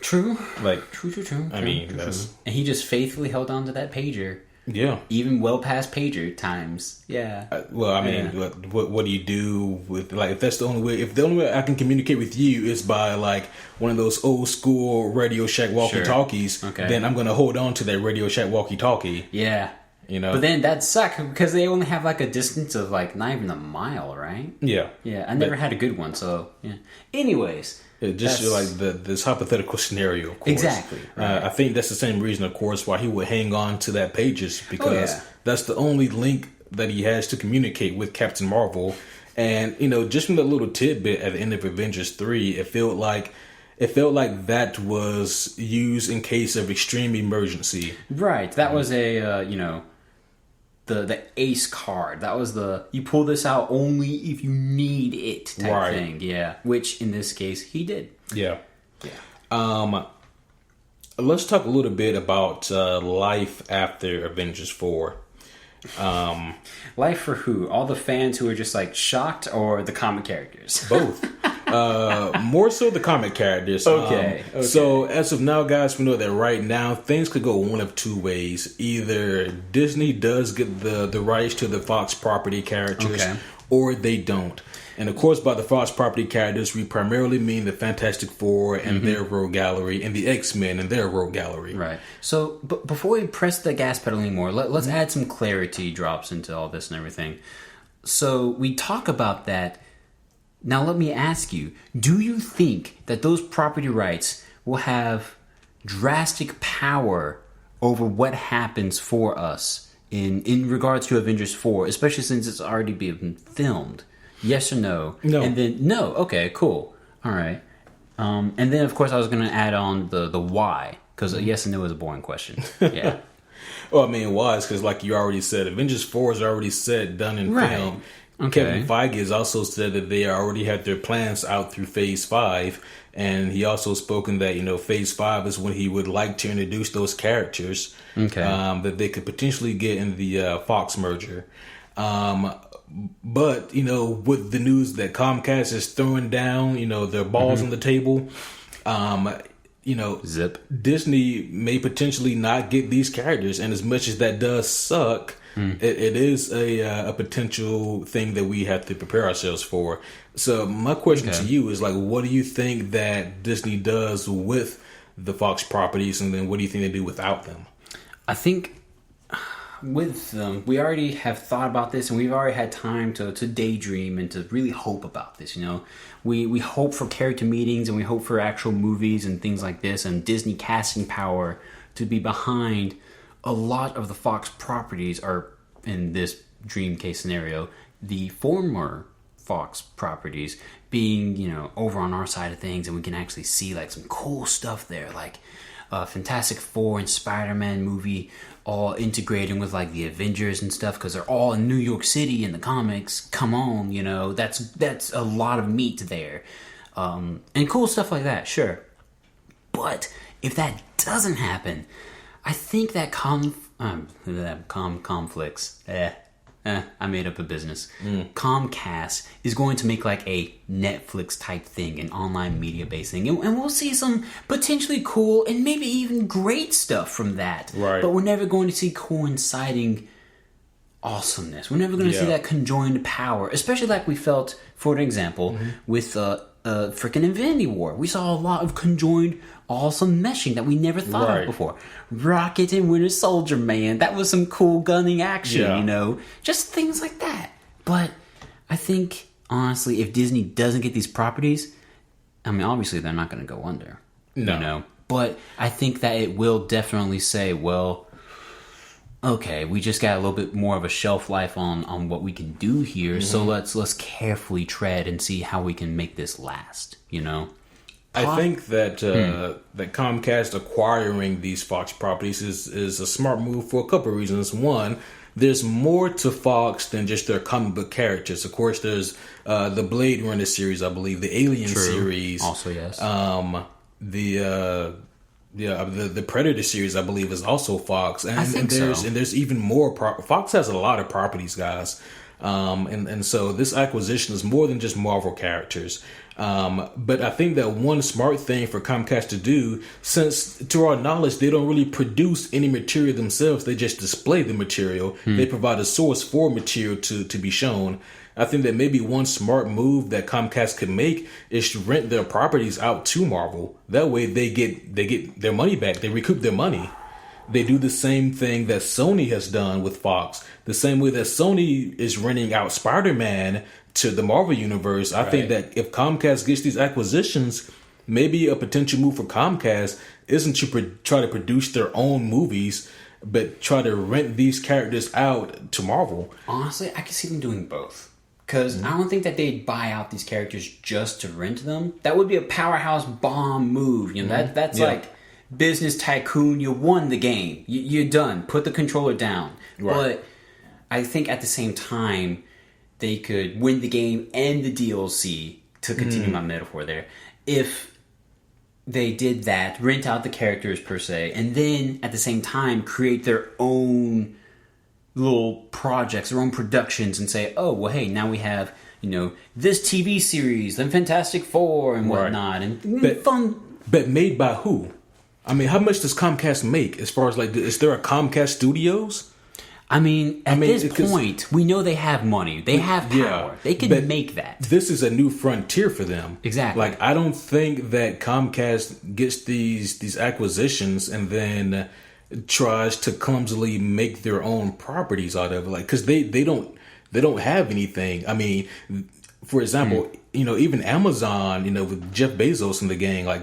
True. Like, true. I mean, that's... And he just faithfully held on to that pager. Yeah. Even well past pager times. Yeah. Well, I mean, what do you do with, like, if the only way I can communicate with you is by, like, one of those old school Radio Shack walkie-talkies, then I'm going to hold on to that Radio Shack walkie-talkie. Yeah. But then that sucks because they only have, like, a distance of, like, not even a mile, right? Yeah. Yeah. I never had a good one, so, yeah. Anyways. Just like this hypothetical scenario, of course. Exactly. Right. I think that's the same reason, of course, why he would hang on to that pages because that's the only link that he has to communicate with Captain Marvel. And just from that little tidbit at the end of Avengers 3, it felt like that was used in case of extreme emergency. Right. That was a the ace card. That was you pull this out only if you need it type thing. Yeah. Which in this case he did. Yeah. Yeah. Let's talk a little bit about life after Avengers 4. Life for who? All the fans who are just like shocked, or the comic characters? Both. More so the comic characters. Okay. So as of now, guys, we know that right now things could go one of two ways. Either Disney does get the rights to the Fox property characters, or they don't. And of course, by the Fox property characters, we primarily mean the Fantastic Four and their rogue gallery, and the X-Men and their rogue gallery. Right. So, before we press the gas pedal anymore, let's add some clarity drops into all this and everything. So, we talk about that. Now, let me ask you, do you think that those property rights will have drastic power over what happens for us in regards to Avengers 4, especially since it's already been filmed? Yes or no? No. And then, no. Okay, cool. All right. And then, of course, I was going to add on the why, because yes and no is a boring question. Yeah. Well, I mean, why? It's because, like you already said, Avengers 4 is already set, done in film. Okay. Kevin Feige has also said that they already had their plans out through Phase 5, and he also spoken that, Phase 5 is when he would like to introduce those characters that they could potentially get in the Fox merger. But, with the news that Comcast is throwing down, their balls on the table, Zip. Disney may potentially not get these characters. And as much as that does suck, it is a potential thing that we have to prepare ourselves for. So my question to you is, like, what do you think that Disney does with the Fox properties? And then what do you think they do without them? I think with them, we already have thought about this, and we've already had time to daydream and to really hope about this. We hope for character meetings, and we hope for actual movies and things like this, and Disney casting power to be behind a lot of the Fox properties. Are in this dream case scenario, the former Fox properties being over on our side of things, and we can actually see like some cool stuff there, like Fantastic Four and Spider-Man movie all integrating with like the Avengers and stuff, because they're all in New York City in the comics. Come on, that's a lot of meat there, and cool stuff like that. Sure, but if that doesn't happen, I think that conflicts. I made up a business. Comcast is going to make like a Netflix type thing, an online media based thing, and we'll see some potentially cool and maybe even great stuff from that. Right. But we're never going to see coinciding awesomeness. We're never going to see that conjoined power, especially like we felt, for an example, with freaking Infinity War. We saw a lot of conjoined awesome meshing that we never thought of before. Rocket and Winter Soldier, man. That was some cool gunning action, you know? Just things like that. But I think, honestly, if Disney doesn't get these properties, I mean, obviously they're not going to go under. No. You know? But I think that it will definitely say, well, okay, we just got a little bit more of a shelf life on what we can do here, so let's carefully tread and see how we can make this last, you know? I think that that Comcast acquiring these Fox properties is a smart move for a couple of reasons. One, there's more to Fox than just their comic book characters. Of course, there's the Blade Runner series, I believe, the Alien series. Also, yes. The Predator series, I believe, is also Fox, and there's even more. Fox has a lot of properties, guys, and so this acquisition is more than just Marvel characters. But I think that one smart thing for Comcast to do, since to our knowledge they don't really produce any material themselves, they just display the material. They provide a source for material to be shown. I think that maybe one smart move that Comcast could make is to rent their properties out to Marvel. That way they get their money back. They recoup their money. They do the same thing that Sony has done with Fox. The same way that Sony is renting out Spider-Man to the Marvel Universe. I think that if Comcast gets these acquisitions, maybe a potential move for Comcast isn't to try to produce their own movies, but try to rent these characters out to Marvel. Honestly, I can see them doing both. Because I don't think that they'd buy out these characters just to rent them. That would be a powerhouse bomb move. You know, that's like business tycoon. You won the game. You're done. Put the controller down. Right. But I think at the same time, they could win the game and the DLC, to continue my metaphor there, if they did that, rent out the characters per se, and then at the same time create their own little projects, their own productions, and say, oh, well, hey, now we have, you know, this TV series, the Fantastic Four and whatnot, and fun. But made by who? I mean, how much does Comcast make as far as, like, is there a Comcast Studios? I mean, at this point, we know they have money. They have power. Yeah, they can make that. This is a new frontier for them. Exactly. Like, I don't think that Comcast gets these acquisitions and then tries to clumsily make their own properties out of it. Like, because they don't have anything. I mean, for example, you know, even Amazon, you know, with Jeff Bezos and the gang, like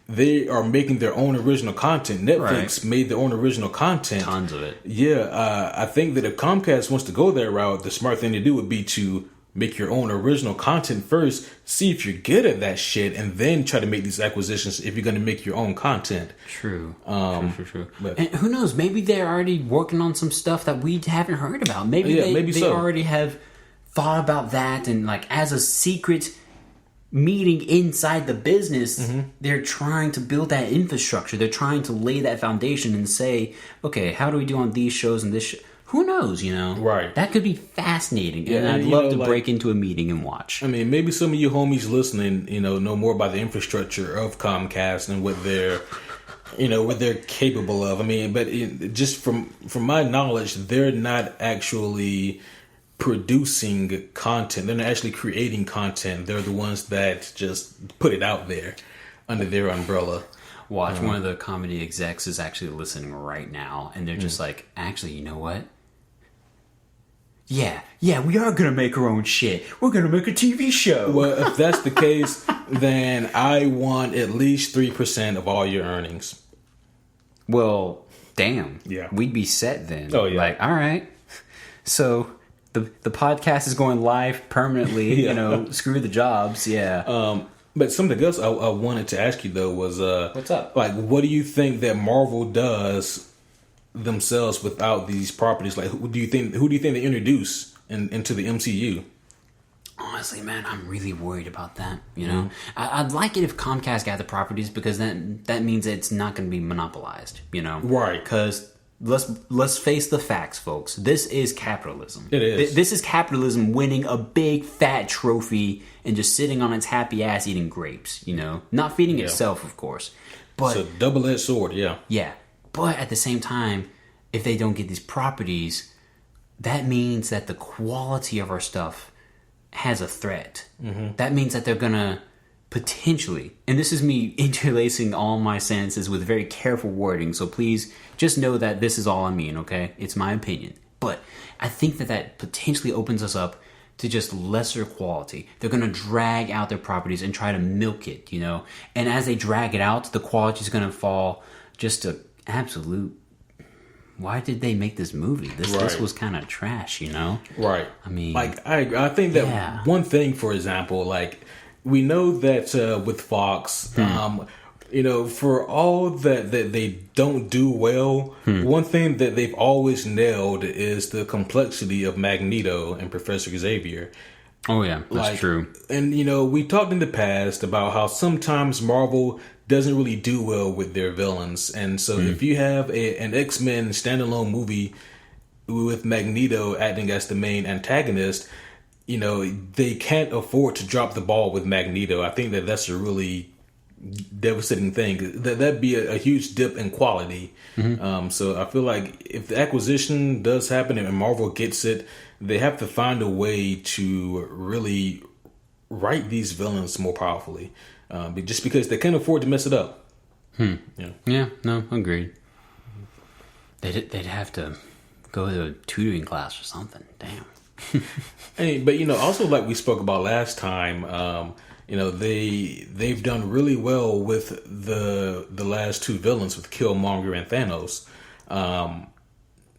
they are making their own original content. Netflix made their own original content. Tons of it. Yeah, I think that if Comcast wants to go that route, the smart thing to do would be to make your own original content first, see if you're good at that shit, and then try to make these acquisitions if you're going to make your own content. True. True. But, and who knows, maybe they're already working on some stuff that we haven't heard about. Maybe they already have thought about that, and like as a secret meeting inside the business, they're trying to build that infrastructure. They're trying to lay that foundation and say, okay, how do we do on these shows and this who knows, you know? Right. That could be fascinating. Yeah, and I'd love to break into a meeting and watch. I mean, maybe some of you homies listening, you know more about the infrastructure of Comcast and what they're capable of. I mean, but just from my knowledge, they're not actually producing content. They're not actually creating content. They're the ones that just put it out there under their umbrella. Watch, one of the comedy execs is actually listening right now, and they're just like, actually, you know what? Yeah, we are going to make our own shit. We're going to make a TV show. Well, if that's the case, then I want at least 3% of all your earnings. Well, damn. Yeah. We'd be set then. Oh, yeah. Like, all right. So the podcast is going live permanently. You know, screw the jobs. Yeah. But something else I wanted to ask you though was what's up? Like, what do you think that Marvel does themselves without these properties? Like, who do you think they introduce into the MCU? Honestly, honestly, man, I'm really worried about that. You know, I'd like it if Comcast got the properties, because that means it's not going to be monopolized. You know, right? Because let's face the facts, folks. This is capitalism. It is. This is capitalism winning a big fat trophy and just sitting on its happy ass eating grapes. You know, not feeding itself, of course. But it's a double-edged sword. Yeah. Yeah, but at the same time, if they don't get these properties, that means that the quality of our stuff has a threat. That means that they're gonna potentially, and this is me interlacing all my sentences with very careful wording, so please just know that this is all I mean, okay? It's my opinion. But I think that potentially opens us up to just lesser quality. They're gonna drag out their properties and try to milk it, you know? And as they drag it out, the quality is gonna fall just to absolute... Why did they make this movie? This was kind of trash, you know? Right. I mean... Like, I think that one thing, for example, like, we know that with Fox, you know, for all that they don't do well, one thing that they've always nailed is the complexity of Magneto and Professor Xavier. Oh, yeah, that's true. And, you know, we talked in the past about how sometimes Marvel doesn't really do well with their villains. And so if you have an X-Men standalone movie with Magneto acting as the main antagonist, you know, they can't afford to drop the ball with Magneto. I think that's a really devastating thing. That'd be a huge dip in quality. So I feel like if the acquisition does happen and Marvel gets it, they have to find a way to really write these villains more powerfully. Just because they can't afford to mess it up. Yeah, no, agreed. They'd have to go to a tutoring class or something. Damn. But you know, also like we spoke about last time, you know, they've done really well with the last two villains with Killmonger and Thanos.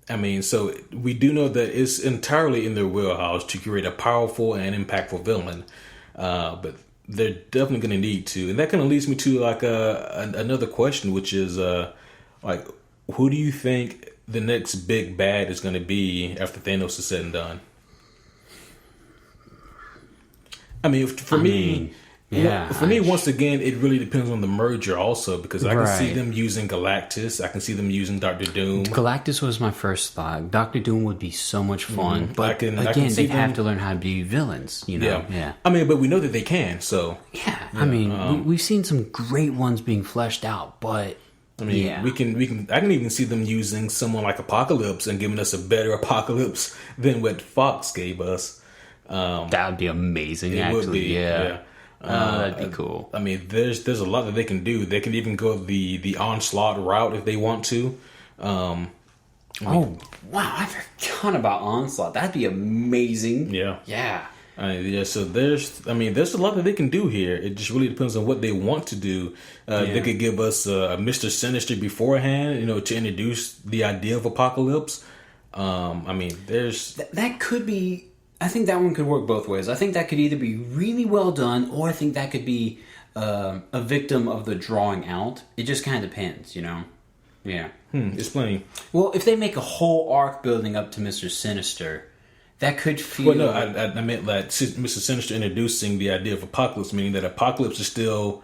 I mean, so we do know that it's entirely in their wheelhouse to create a powerful and impactful villain. But they're definitely going to need to, and that kind of leads me to like another question, which is like, who do you think the next big bad is going to be after Thanos is said and done? I mean, for me, once again, it really depends on the merger also, because I can see them using Galactus. I can see them using Doctor Doom. Galactus was my first thought. Doctor Doom would be so much fun. But again, they have to learn how to be villains, you know? Yeah. I mean, but we know that they can, so... Yeah, I mean, we've seen some great ones being fleshed out, but... I mean, I can even see them using someone like Apocalypse and giving us a better Apocalypse than what Fox gave us. That would be amazing, actually. Yeah. That'd be cool. I mean, there's a lot that they can do. They can even go the Onslaught route if they want to. Wow, I forgot about Onslaught. That'd be amazing. Yeah. So there's a lot that they can do here. It just really depends on what they want to do. They could give us a Mr. Sinister beforehand, you know, to introduce the idea of Apocalypse. I mean, there's that could be. I think that one could work both ways. I think that could either be really well done, or I think that could be a victim of the drawing out. It just kind of depends, you know? Yeah. Explain. Well, if they make a whole arc building up to Mr. Sinister, that could feel... Well, no, I meant like Mr. Sinister introducing the idea of Apocalypse, meaning that Apocalypse is still...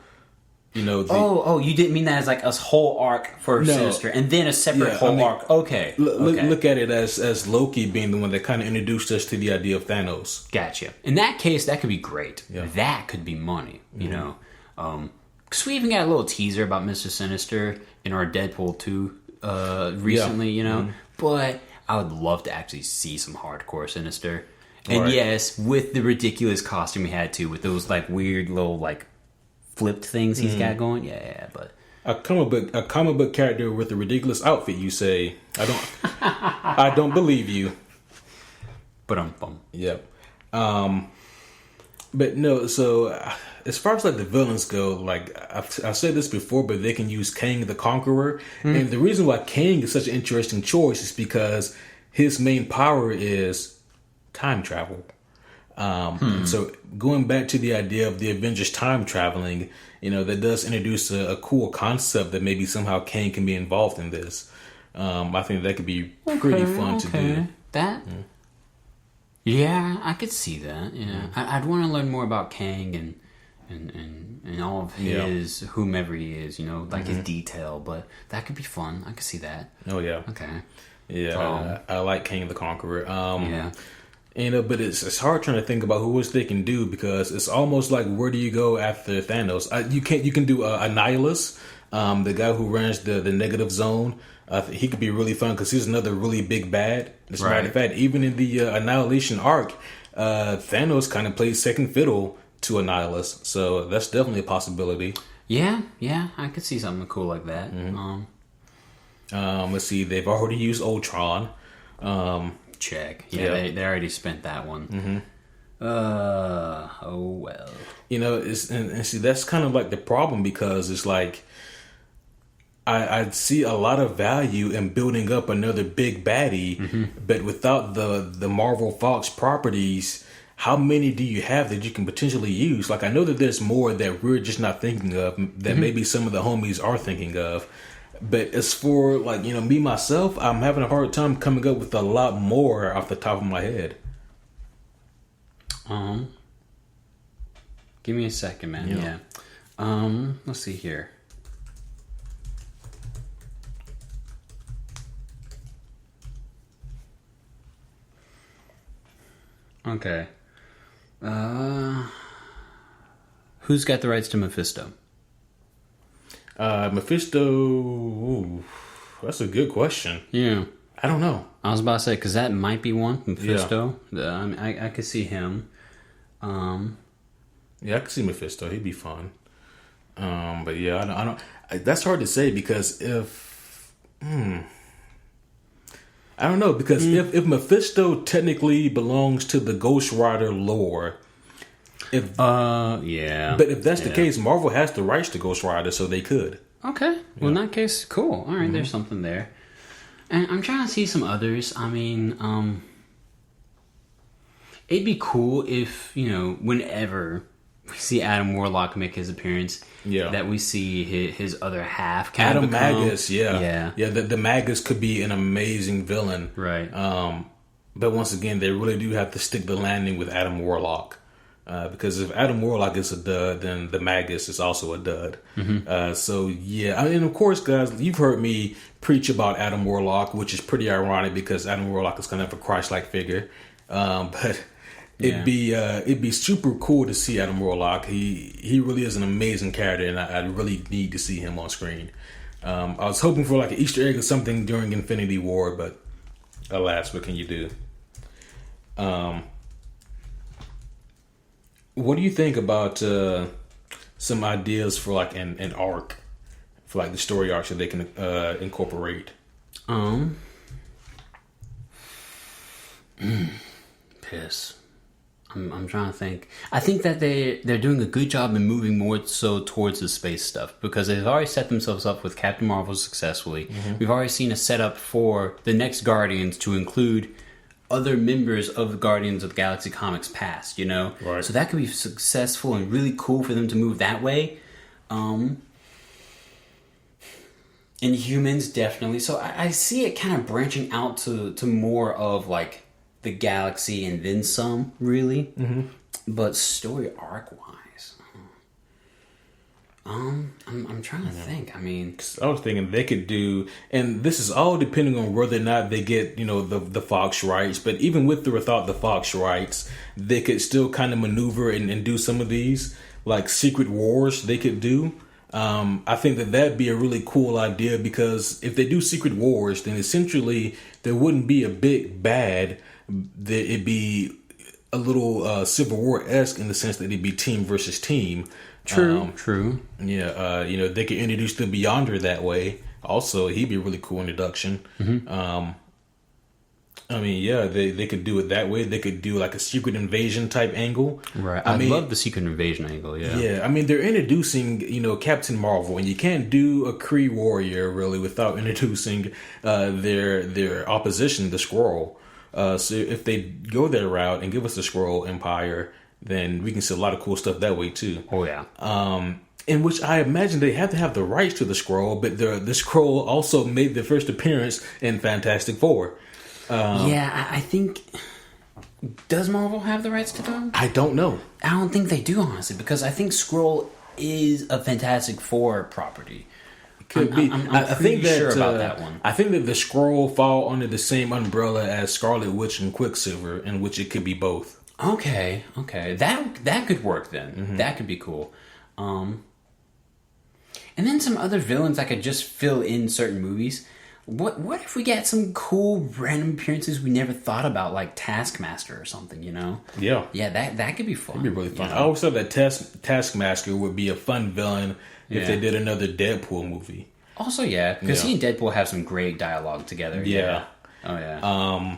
You know, you didn't mean that as like a whole arc for Sinister and then a separate arc. Okay. Look at it as Loki being the one that kind of introduced us to the idea of Thanos. Gotcha. In that case, that could be great. Yeah. That could be money, you know. Because we even got a little teaser about Mr. Sinister in our Deadpool 2 recently, you know. But I would love to actually see some hardcore Sinister. And yes, with the ridiculous costume he had too, with those like weird little like flipped things he's got going. Yeah, but a comic book character with a ridiculous outfit, you say? I don't believe you. But Yep. But no, so as far as like the villains go, like I've said this before, but they can use Kang the Conqueror. And the reason why Kang is such an interesting choice is because his main power is time travel. So going back to the idea of the Avengers time traveling, you know, that does introduce a cool concept that maybe somehow Kang can be involved in this. I think that could be pretty fun to do. Yeah, I could see that. Yeah, I'd want to learn more about Kang and all of his whomever he is. Like his detail. But that could be fun. I could see that. Oh yeah. Okay. Yeah, I like Kang the Conqueror. Yeah. But it's hard trying to think about who else they can do because it's almost like where do you go after Thanos? You can do Annihilus, the guy who runs the negative zone. He could be really fun because he's another really big bad. As a matter of fact, even in the Annihilation arc, Thanos kind of plays second fiddle to Annihilus, so that's definitely a possibility. Yeah, I could see something cool like that. Let's see, they've already used Ultron. Check. Yeah, they already spent that one. Oh well. And see that's kind of like the problem because it's like I see a lot of value in building up another big baddie, but without the Marvel Fox properties, how many do you have that you can potentially use? Like I know that there's more that we're just not thinking of that maybe some of the homies are thinking of. But as for like, me myself, I'm having a hard time coming up with a lot more off the top of my head. Give me a second, man. Yeah. Let's see here. Okay. Who's got the rights to Mephisto? Mephisto, ooh, that's a good question. Yeah. I don't know. I was about to say, because that might be one, Mephisto. Yeah. I could see him. Yeah, I could see Mephisto. He'd be fun. But yeah, I don't that's hard to say because I don't know, because if Mephisto technically belongs to the Ghost Rider lore, but if that's the case, Marvel has the rights to Ghost Rider, so they could. Okay. Well, in that case, cool. All right, there's something there. And I'm trying to see some others. I mean, it'd be cool if, whenever we see Adam Warlock make his appearance, that we see his other half. Adam Magus, the Magus could be an amazing villain. Right. But once again, they really do have to stick the landing with Adam Warlock. Because if Adam Warlock is a dud, then the Magus is also a dud. So yeah, and of course, guys, you've heard me preach about Adam Warlock, which is pretty ironic because Adam Warlock is kind of a Christ-like figure. But it'd be super cool to see Adam Warlock. He really is an amazing character, and I really need to see him on screen. I was hoping for like an Easter egg or something during Infinity War, but alas, what can you do? What do you think about some ideas for like an arc, for like the story arcs that they can incorporate? Piss. I'm trying to think. I think that they're doing a good job in moving more so towards the space stuff because they've already set themselves up with Captain Marvel successfully. We've already seen a setup for the next Guardians to include other members of the Guardians of the Galaxy comics past, Right. So that could be successful and really cool for them to move that way. Inhumans, definitely. So I see it kind of branching out to more of like the galaxy and then some, really. But story arc wise, I'm trying to think. I mean, I was thinking they could do, and this is all depending on whether or not they get the Fox rights. But even with or without the Fox rights, they could still kind of maneuver and do some of these like Secret Wars. They could do. I think that'd be a really cool idea because if they do Secret Wars, then essentially there wouldn't be a big bad. It'd be a little Civil War-esque in the sense that it'd be team versus team. True. Yeah, they could introduce the Beyonder that way. Also, he'd be a really cool introduction. I mean, yeah, they could do it that way. They could do like a Secret Invasion type angle. Right. I love the Secret Invasion angle, yeah. Yeah, I mean, they're introducing, Captain Marvel, and you can't do a Kree warrior really without introducing their opposition, the Skrull. So if they go that route and give us the Skrull Empire, then we can see a lot of cool stuff that way too. Oh yeah. In which I imagine they have to have the rights to the Skrull, but the Skrull also made their first appearance in Fantastic Four. I think Does Marvel have the rights to them? I don't know. I don't think they do, honestly, because I think Skrull is a Fantastic Four property. Could be. I'm pretty sure about that one. I think that the Skrull fall under the same umbrella as Scarlet Witch and Quicksilver, in which it could be both. Okay. That could work then. Mm-hmm. That could be cool. And then some other villains that could just fill in certain movies. What if we get some cool random appearances we never thought about, like Taskmaster or something, you know? Yeah. Yeah, that could be fun. It'd be really fun. You know? I always thought that Taskmaster would be a fun villain if they did another Deadpool movie. Also, yeah, because he and Deadpool have some great dialogue together. Yeah. Oh, yeah.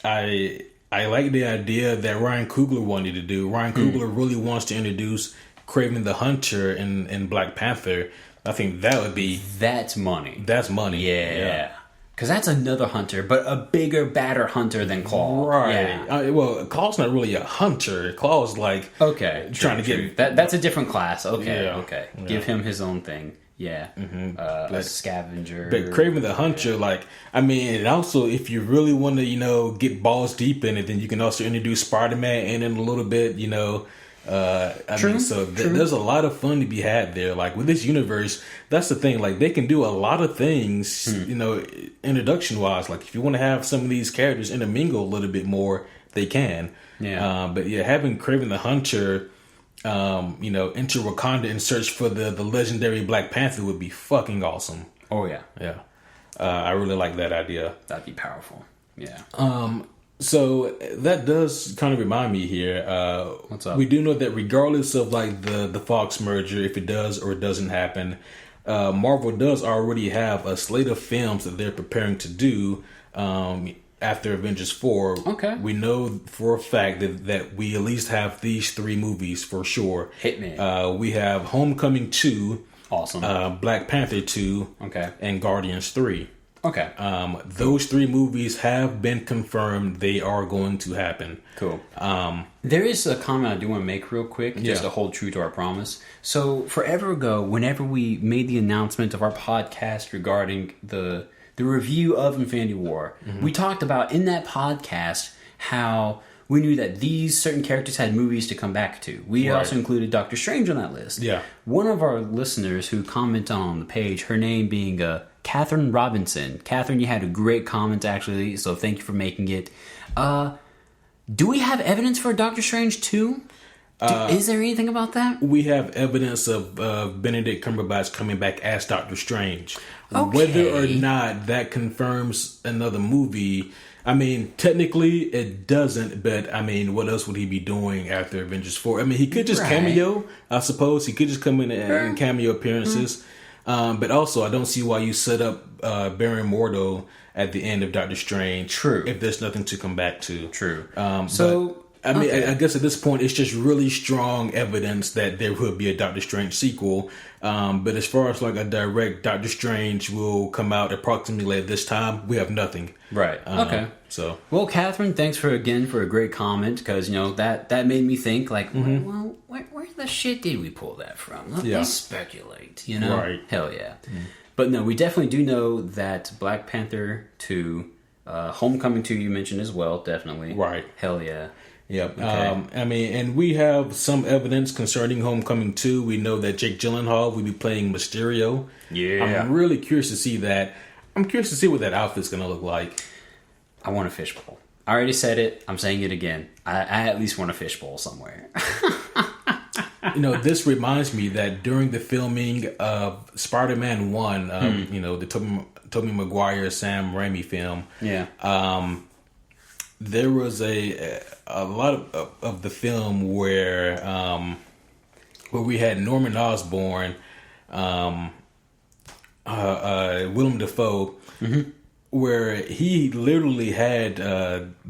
I like the idea that Ryan Coogler wanted to do. Ryan Coogler really wants to introduce Kraven the Hunter in Black Panther. I think that would be... That's money. That's money. Yeah. Because that's another hunter, but a bigger, badder hunter than Claw. Right. Yeah. Well, Claw's not really a hunter. Claw's like... Okay. Trying to get... That's a different class. Okay. Yeah. Okay. Yeah. Give him his own thing. Yeah. Mm-hmm. A scavenger. But Kraven the Hunter, like... I mean, and also, if you really want to, get balls deep in it, then you can also introduce Spider-Man in a little bit, True. There's a lot of fun to be had there. Like with this universe, that's the thing. Like they can do a lot of things, introduction wise. Like if you want to have some of these characters intermingle a little bit more, they can. Yeah. But having Kraven the Hunter, enter Wakanda and search for the legendary Black Panther would be fucking awesome. Oh yeah. Yeah. I really like that idea. That'd be powerful. Yeah. So that does kind of remind me here. What's up? We do know that regardless of like the Fox merger, if it does or it doesn't happen, Marvel does already have a slate of films that they're preparing to do after Avengers 4. Okay. We know for a fact that we at least have these 3 movies for sure. Hit me. We have Homecoming 2. Awesome. Black Panther 2. Okay. And Guardians 3. Okay. Those 3 movies have been confirmed. They are going to happen. Cool. There is a comment I do want to make real quick, just to hold true to our promise. So forever ago, whenever we made the announcement of our podcast regarding the review of Infinity War, we talked about in that podcast how we knew that these certain characters had movies to come back to. We also included Doctor Strange on that list. Yeah. One of our listeners who commented on the page, her name being Catherine Robinson. Catherine, you had a great comment, actually, so thank you for making it. Do we have evidence for Doctor Strange 2? Is there anything about that? We have evidence of Benedict Cumberbatch coming back as Doctor Strange. Okay. Whether or not that confirms another movie, I mean, technically it doesn't, but I mean, what else would he be doing after Avengers 4? I mean, he could just cameo, I suppose. He could just come in and cameo appearances. But also, I don't see why you set up Baron Mordo at the end of Doctor Strange. True. If there's nothing to come back to. True. I mean, I guess at this point, it's just really strong evidence that there will be a Doctor Strange sequel. But as far as like a direct Doctor Strange will come out approximately at this time, we have nothing. Right. Okay. So, well, Catherine, thanks for a great comment, because that made me think like, well, where the shit did we pull that from? Let's speculate. Right? Hell yeah. But no, we definitely do know that Black Panther 2, Homecoming 2, you mentioned as well, definitely. Right. Hell yeah. Yep. Okay. I mean, and we have some evidence concerning Homecoming 2. We know that Jake Gyllenhaal will be playing Mysterio. Yeah. I'm really curious to see that. I'm curious to see what that outfit's going to look like. I want a fishbowl. I already said it. I'm saying it again. I at least want a fishbowl somewhere. This reminds me that during the filming of Spider-Man 1, the Tobey Maguire, Sam Raimi film, there was a lot of the film where we had Norman Osborn, Willem Dafoe, where he literally had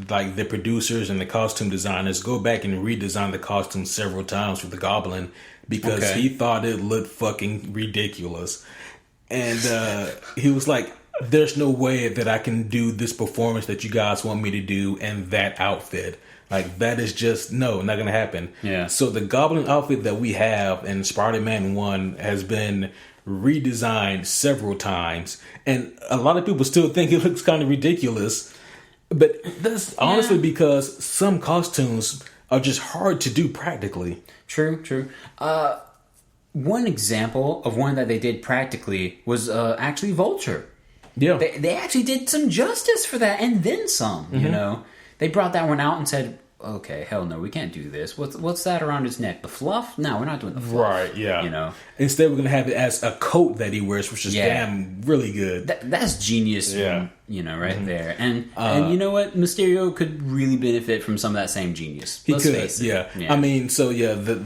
like the producers and the costume designers go back and redesign the costume several times for the Goblin because he thought it looked fucking ridiculous, and he was like, there's no way that I can do this performance that you guys want me to do in that outfit. Like, that is just, not going to happen. Yeah. So the Goblin outfit that we have in Spider-Man 1 has been redesigned several times. And a lot of people still think it looks kind of ridiculous. But that's honestly because some costumes are just hard to do practically. True. One example of one that they did practically was actually Vulture. Yeah. They actually did some justice for that and then some, you know. They brought that one out and said, okay, hell no, we can't do this. What's that around his neck? The fluff? No, we're not doing the fluff. Right, yeah. You know. Instead, we're going to have it as a coat that he wears, which is damn really good. That's genius, you know, right there. And you know what? Mysterio could really benefit from some of that same genius. He could, yeah. I mean, so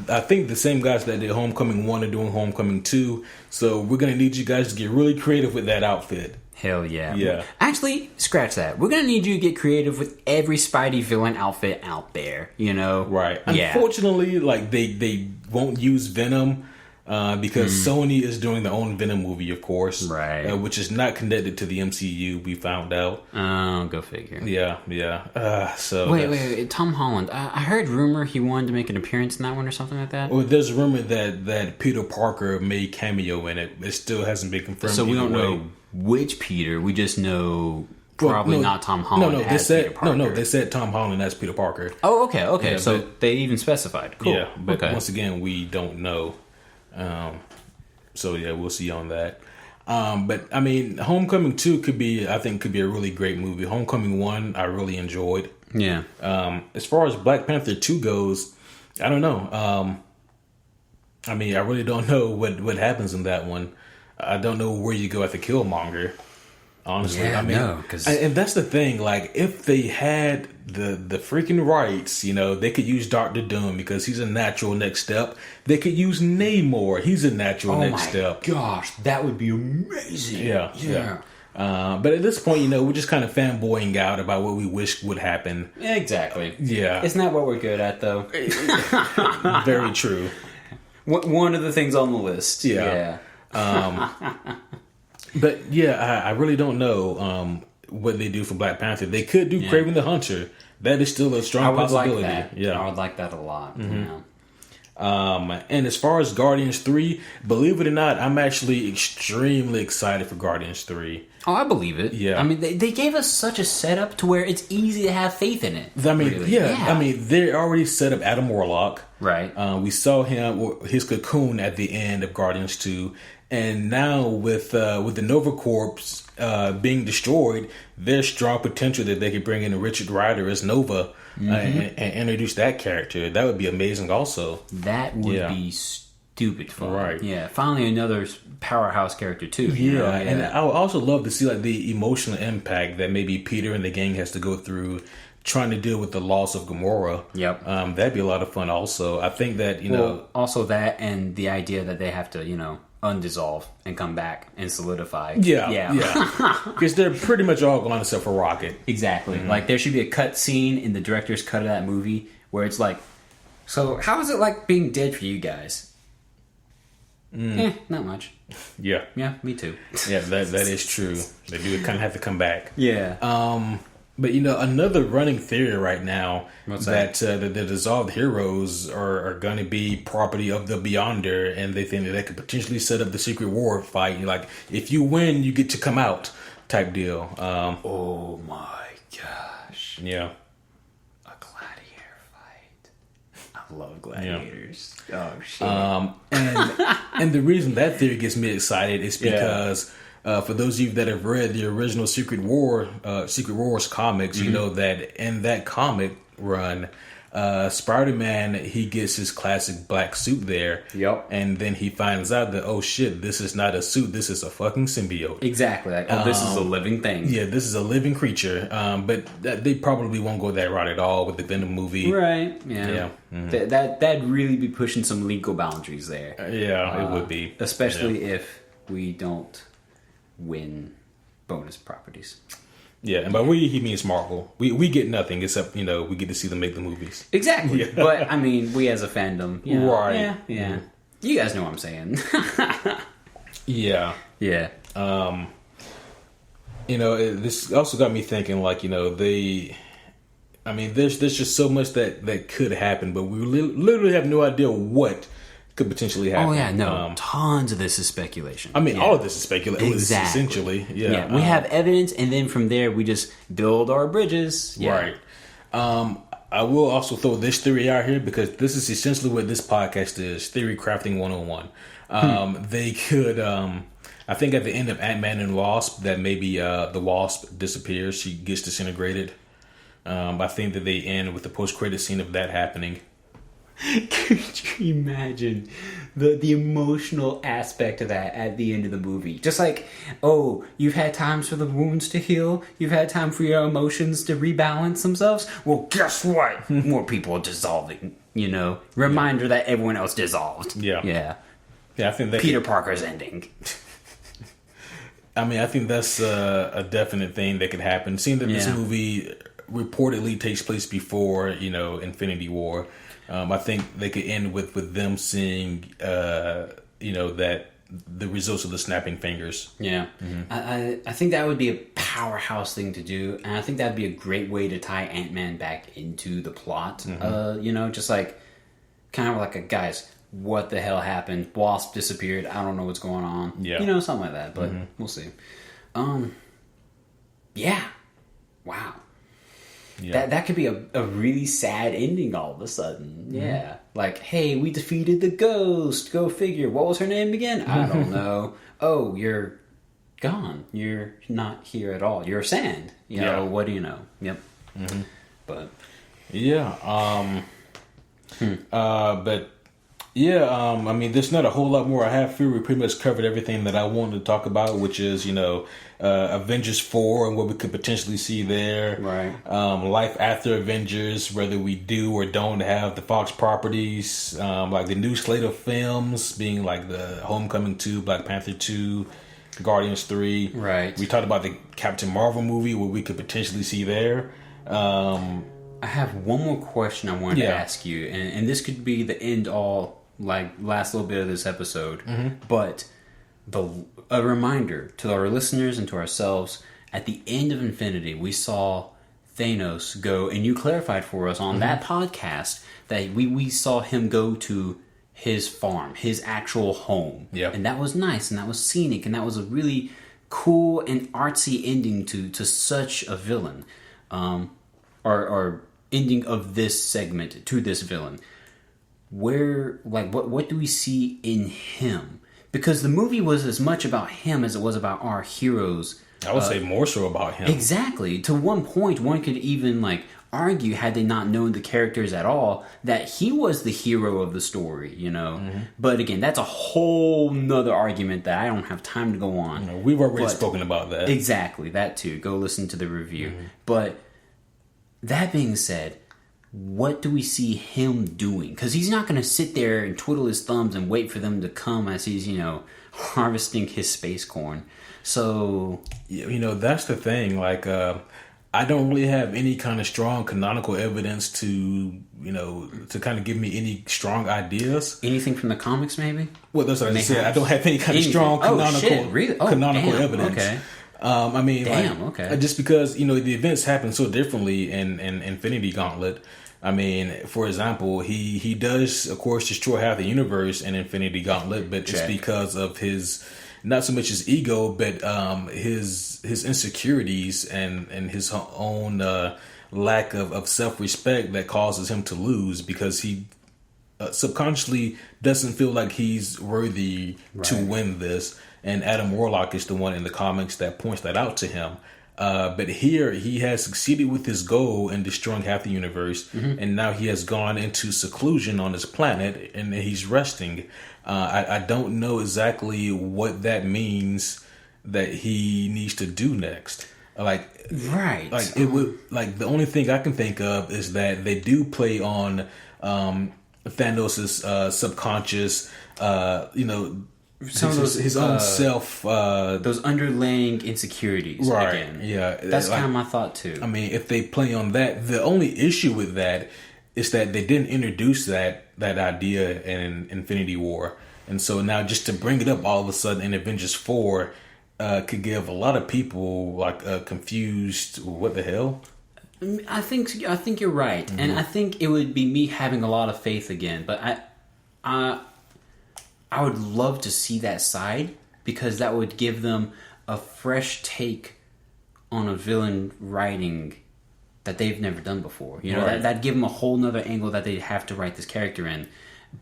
I think the same guys that did Homecoming 1 are doing Homecoming 2. So we're going to need you guys to get really creative with that outfit. Hell yeah. Yeah. Actually, scratch that. We're going to need you to get creative with every Spidey villain outfit out there, you know? Right. Yeah. Unfortunately, like, they won't use Venom because Sony is doing their own Venom movie, of course. Right. Which is not connected to the MCU, we found out. Oh, go figure. Yeah. So Wait. Tom Holland. I heard rumor he wanted to make an appearance in that one or something like that. Well, there's a rumor that Peter Parker made cameo in it. It still hasn't been confirmed. So we don't know which Peter. We just know probably not Tom Holland. They said Tom Holland as Peter Parker. Oh, okay. Yeah, so they even specified. Cool. Yeah, but once again, we don't know. So yeah, we'll see on that. But I mean, Homecoming 2 could be a really great movie. Homecoming 1, I really enjoyed. Yeah. As far as Black Panther 2 goes, I don't know. I mean, I really don't know what happens in that one. I don't know where you go after Killmonger. Honestly, yeah, I mean, and that's the thing. Like, if they had the freaking rights, you know, they could use Doctor Doom because he's a natural next step. They could use Namor; he's a natural next step. Gosh, that would be amazing. Yeah. But at this point, you know, we're just kind of fanboying out about what we wish would happen. Exactly. Yeah. Isn't that what we're good at, though? Very true. One of the things on the list. Yeah. But yeah, I really don't know what they do for Black Panther. They could do Kraven the Hunter. That is still a strong possibility. Like that. Yeah, I would like that a lot. Mm-hmm. And as far as Guardians 3, believe it or not, I'm actually extremely excited for Guardians 3. Oh, I believe it. Yeah. I mean, they gave us such a setup to where it's easy to have faith in it. I mean, really. I mean, they already set up Adam Warlock. Right. We saw his cocoon at the end of Guardians 2. And now with the Nova Corps being destroyed, there's strong potential that they could bring in Richard Rider as Nova and introduce that character. That would be amazing also. That would be stupid fun. Right. Yeah. Finally another powerhouse character too. Yeah. And I would also love to see like the emotional impact that maybe Peter and the gang has to go through trying to deal with the loss of Gamora. Yep. That'd be a lot of fun also. I think that, you know... Also that and the idea that they have to, you know, undissolve and come back and solidify. Yeah. Because they're pretty much all gone except for Rocket. Exactly. Like, there should be a cut scene in the director's cut of that movie where it's like, so how is it like being dead for you guys? Not much. Yeah. Yeah, me too. Yeah, that is true. They do kind of have to come back. Yeah. But, you know, another running theory right now that the dissolved heroes are going to be property of the Beyonder, and they think that they could potentially set up the Secret War fight. Like, if you win, you get to come out type deal. Oh, my gosh. Yeah. A gladiator fight. I love gladiators. Yeah. Oh, shit. And the reason that theory gets me excited is because... for those of you that have read the original Secret Wars comics, you know that in that comic run, Spider-Man, he gets his classic black suit there. Yep. And then he finds out that, oh shit, this is not a suit, this is a fucking symbiote. Exactly. Like, this is a living thing. Yeah, this is a living creature. But they probably won't go that route at all with the Venom movie. Right. Yeah. Mm-hmm. That'd really be pushing some legal boundaries there. It would be. Especially if we don't win bonus properties. Yeah, and by we, he means Marvel. We get nothing except, you know, we get to see them make the movies. Exactly. Yeah. But, I mean, we as a fandom, you know, right. Yeah. Mm-hmm. You guys know what I'm saying. Yeah. Yeah. You know, this also got me thinking, like, you know, there's just so much that could happen, but we literally have no idea what could potentially happen. Oh yeah, no, tons of this is speculation. I mean, all of this is speculation. Exactly. Essentially, yeah. We have evidence, and then from there we just build our bridges. Yeah. Right. I will also throw this theory out here because this is essentially what this podcast is: theory crafting 101. They could. I think at the end of Ant-Man and Wasp, that maybe the Wasp disappears. She gets disintegrated. I think that they end with the post-credit scene of that happening. Could you imagine the emotional aspect of that at the end of the movie? Just like, oh, you've had times for the wounds to heal. You've had time for your emotions to rebalance themselves. Well, guess what? More people are dissolving, Reminder that everyone else dissolved. Yeah, I think that Peter Parker's ending. I mean, I think that's a definite thing that could happen. Seeing that this movie reportedly takes place before, Infinity War, I think they could end with them seeing, that the results of the snapping fingers. Yeah. Mm-hmm. I think that would be a powerhouse thing to do, and I think that'd be a great way to tie Ant-Man back into the plot. Mm-hmm. Just like, kind of like guys, what the hell happened? Wasp disappeared. I don't know what's going on. Yeah. Something like that, but we'll see. Yeah. Wow. Yeah. That could be a really sad ending all of a sudden. Yeah. Like, hey, we defeated the ghost. Go figure. What was her name again? I don't know. Oh, you're gone. You're not here at all. You're sand. What do you know? Yep. Mm-hmm. But. Yeah. But. Yeah, I mean, there's not a whole lot more I have for. We pretty much covered everything that I wanted to talk about, which is, Avengers 4 and what we could potentially see there. Right. Life after Avengers, whether we do or don't have the Fox properties, like the new slate of films being like the Homecoming 2, Black Panther 2, Guardians 3. Right. We talked about the Captain Marvel movie, what we could potentially see there. I have one more question I wanted to ask you, and this could be the end all, like, last little bit of this episode, but a reminder to our listeners and to ourselves, at the end of Infinity, we saw Thanos go, and you clarified for us on that podcast that we saw him go to his farm, his actual home. Yep. And that was nice, and that was scenic, and that was a really cool and artsy ending to such a villain. Or ending of this segment to this villain. Where, like, what do we see in him? Because the movie was as much about him as it was about our heroes. I would say more so about him. Exactly. To one point, one could even, like, argue, had they not known the characters at all, that he was the hero of the story, But again, that's a whole nother argument that I don't have time to go on. We've already spoken about that. Exactly, that too. Go listen to the review. But that being said, what do we see him doing? Because he's not going to sit there and twiddle his thumbs and wait for them to come as he's, harvesting his space corn. So... that's the thing. Like, I don't really have any kind of strong canonical evidence to kind of give me any strong ideas. Anything from the comics, maybe? Well, that's what I said. I don't have any kind of strong canonical evidence. Okay. I mean, okay. Just because, the events happen so differently in Infinity Gauntlet. I mean, for example, he does, of course, destroy half the universe in Infinity Gauntlet, but it's because of his, not so much his ego, but his insecurities and his own lack of self-respect that causes him to lose, because he subconsciously doesn't feel like he's worthy to win this. And Adam Warlock is the one in the comics that points that out to him. But here he has succeeded with his goal in destroying half the universe. And now he has gone into seclusion on his planet and he's resting. I don't know exactly what that means that he needs to do next. It would, like, the only thing I can think of is that they do play on Thanos' subconscious, some of his own self, those underlying insecurities. Right. Again. Yeah. That's kind of my thought too. I mean, if they play on that, the only issue with that is that they didn't introduce that idea in Infinity War. And so now just to bring it up all of a sudden in Avengers 4 could give a lot of people like confused, what the hell? I think you're right. And I think it would be me having a lot of faith again. But I would love to see that side, because that would give them a fresh take on a villain writing that they've never done before. You know, Right. that'd give them a whole nother angle that they'd have to write this character in.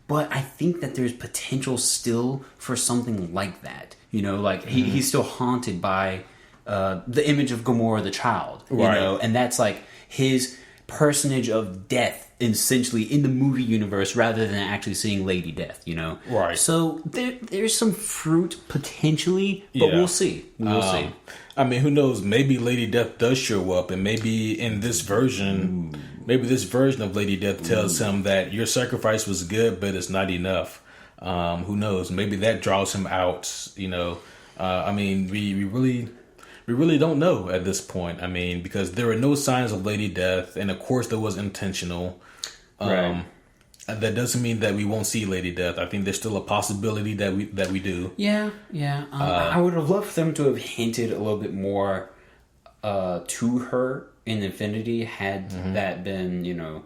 But I think that there's potential still for something like that. You know, like he's still haunted by the image of Gamora the child. You Right. know, and that's like his personage of death, essentially, in the movie universe, rather than actually seeing Lady Death, you know? Right. So there's some fruit potentially, but Yeah. we'll see. We'll see. I mean, who knows? Maybe Lady Death does show up, and maybe in this version, maybe this version of Lady Death tells him that your sacrifice was good, but it's not enough. Who knows? Maybe that draws him out. You know, I mean, we really don't know at this point. I mean, because there are no signs of Lady Death, and of course, that was intentional. Right. That doesn't mean that we won't see Lady Death. I think there's still a possibility that we do. Yeah. I would have loved for them to have hinted a little bit more to her in Infinity, had that been, you know,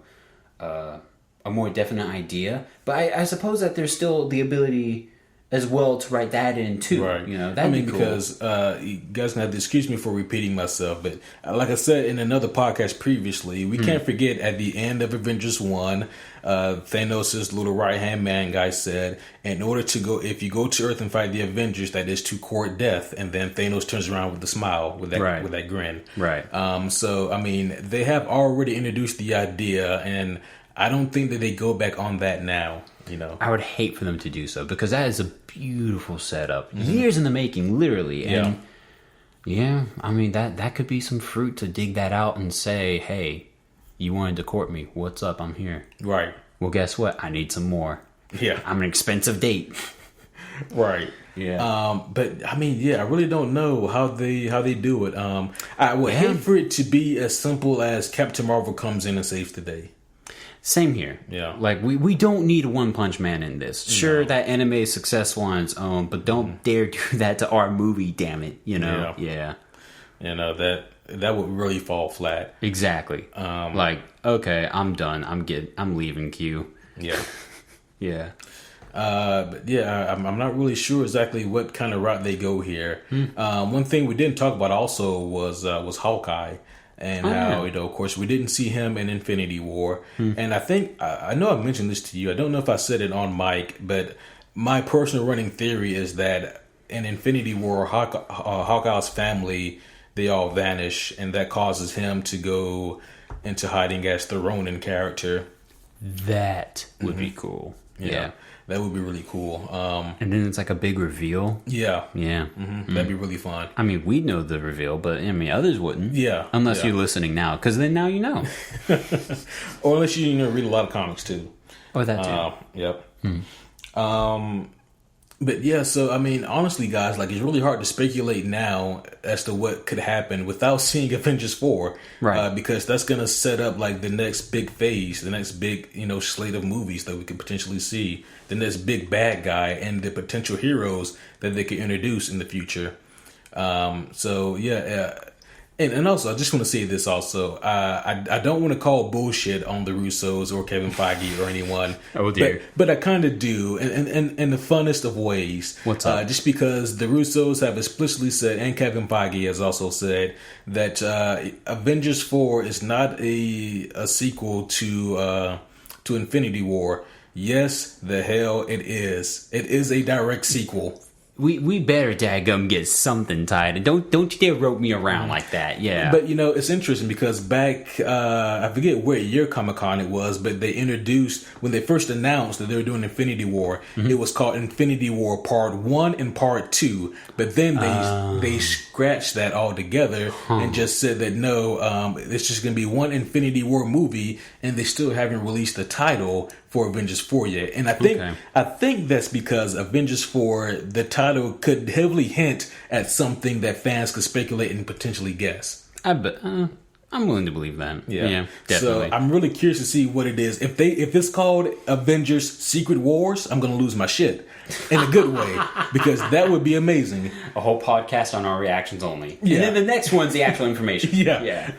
a more definite idea. But I suppose that there's still the ability as well to write that in too. Right. You know, that'd be cool. because you guys gonna have to excuse me for repeating myself, but like I said in another podcast previously, we can't forget at the end of Avengers 1, Thanos' little right-hand man guy said, in order to go, if you go to Earth and fight the Avengers, that is to court death. And then Thanos turns around with a smile, with that grin. Right. So, I mean, they have already introduced the idea, and I don't think that they go back on that now. You know, I would hate for them to do so, because that is a beautiful setup, years in the making, literally. And yeah, I mean that could be some fruit to dig that out and say, hey, you wanted to court me, what's up, I'm here. Right. Well, guess what, I need some more. Yeah. I'm an expensive date. Right. Yeah. But I mean, yeah, I really don't know how they do it. I would hate for it to be as simple as Captain Marvel comes in and saves the day. Same here. Yeah. Like, we don't need a One Punch Man in this. Sure, that anime is successful on its own, but don't dare do that to our movie, damn it. You know? Yeah. You know, that would really fall flat. Exactly. Like, okay, I'm done. I'm leaving Q. Yeah. Yeah. But yeah, I'm not really sure exactly what kind of route they go here. One thing we didn't talk about also was Hawkeye. And how, you know, of course, we didn't see him in Infinity War. And I think, I know I mentioned this to you. I don't know if I said it on mic, but my personal running theory is that in Infinity War, Hawkeye's family, they all vanish. And that causes him to go into hiding as the Ronin character. That would be cool. Yeah. That would be really cool. And then it's like a big reveal. Yeah. Yeah. That'd be really fun. I mean, we'd know the reveal, but I mean, others wouldn't. Yeah. Unless you're listening now, because then now you know. Or unless you read a lot of comics too. Or that too. Yep. But yeah, so I mean, honestly, guys, like it's really hard to speculate now as to what could happen without seeing Avengers 4, right? Because that's gonna set up like the next big phase, the next big slate of movies that we could potentially see, the next big bad guy, and the potential heroes that they could introduce in the future. So yeah. And also, I just want to say this also. I don't want to call bullshit on the Russos or Kevin Feige or anyone. Oh dear. But I kind of do, in the funnest of ways. What's up? Just because the Russos have explicitly said, and Kevin Feige has also said, that Avengers 4 is not a sequel to Infinity War. Yes, the hell it is. It is a direct sequel. We better dadgum get something tied. And don't you dare rope me around like that. Yeah. But it's interesting because back I forget what year Comic-Con it was, but they introduced, when they first announced that they were doing Infinity War, it was called Infinity War Part 1 and Part 2. But then they scratched that all together and just said that no, it's just gonna be one Infinity War movie, and they still haven't released the title for Avengers 4 yet. And I think that's because Avengers 4, the title could heavily hint at something that fans could speculate and potentially guess. I bet. I'm willing to believe that. Yeah, So definitely. I'm really curious to see what it is. If it's called Avengers Secret Wars, I'm going to lose my shit in a good way because that would be amazing. A whole podcast on our reactions only. Yeah. And then the next one's the actual information. Yeah.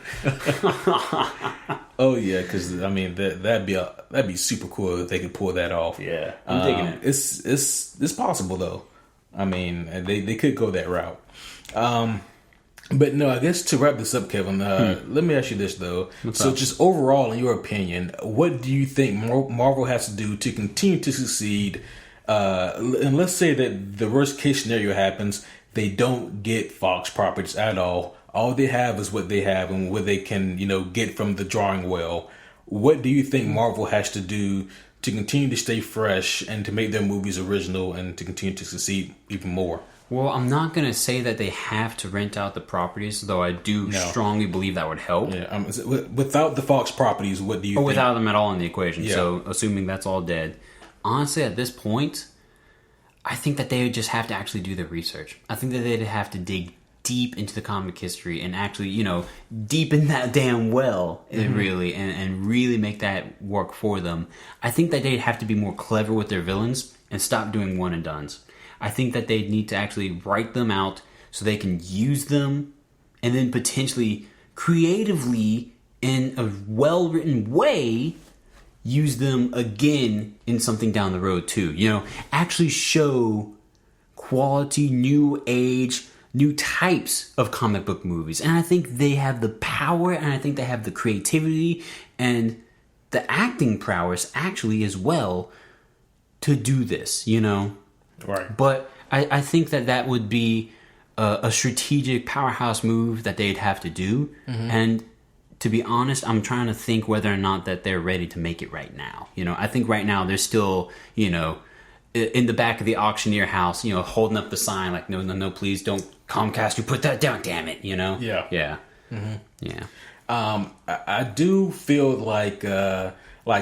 Oh yeah, because I mean that'd be super cool if they could pull that off. Yeah, I'm digging it. It's possible though. I mean they could go that route. But no, I guess to wrap this up, Kevin, let me ask you this though. Just overall, in your opinion, what do you think Marvel has to do to continue to succeed? And let's say that the worst case scenario happens, they don't get Fox properties at all. All they have is what they have and what they can, get from the drawing well. What do you think Marvel has to do to continue to stay fresh and to make their movies original and to continue to succeed even more? Well, I'm not going to say that they have to rent out the properties, though I do strongly believe that would help. Yeah, without the Fox properties, what do you think? Without them at all in the equation. Yeah. So, assuming that's all dead. Honestly, at this point, I think that they would just have to actually do their research. I think that they'd have to dig deep into the comic history and actually, deepen that damn well, really, and really make that work for them. I think that they'd have to be more clever with their villains and stop doing one and dones. I think that they need to actually write them out so they can use them and then potentially creatively in a well-written way use them again in something down the road too. Actually show quality, new age, new types of comic book movies. And I think they have the power and I think they have the creativity and the acting prowess actually as well to do this, Right. But I think that would be a strategic powerhouse move that they'd have to do. And to be honest, I'm trying to think whether or not that they're ready to make it right now. I think right now they're still, in the back of the auctioneer house, holding up the sign like, no, please don't, Comcast, you put that down, damn it, Yeah. Yeah. Mm-hmm. Yeah. I do feel like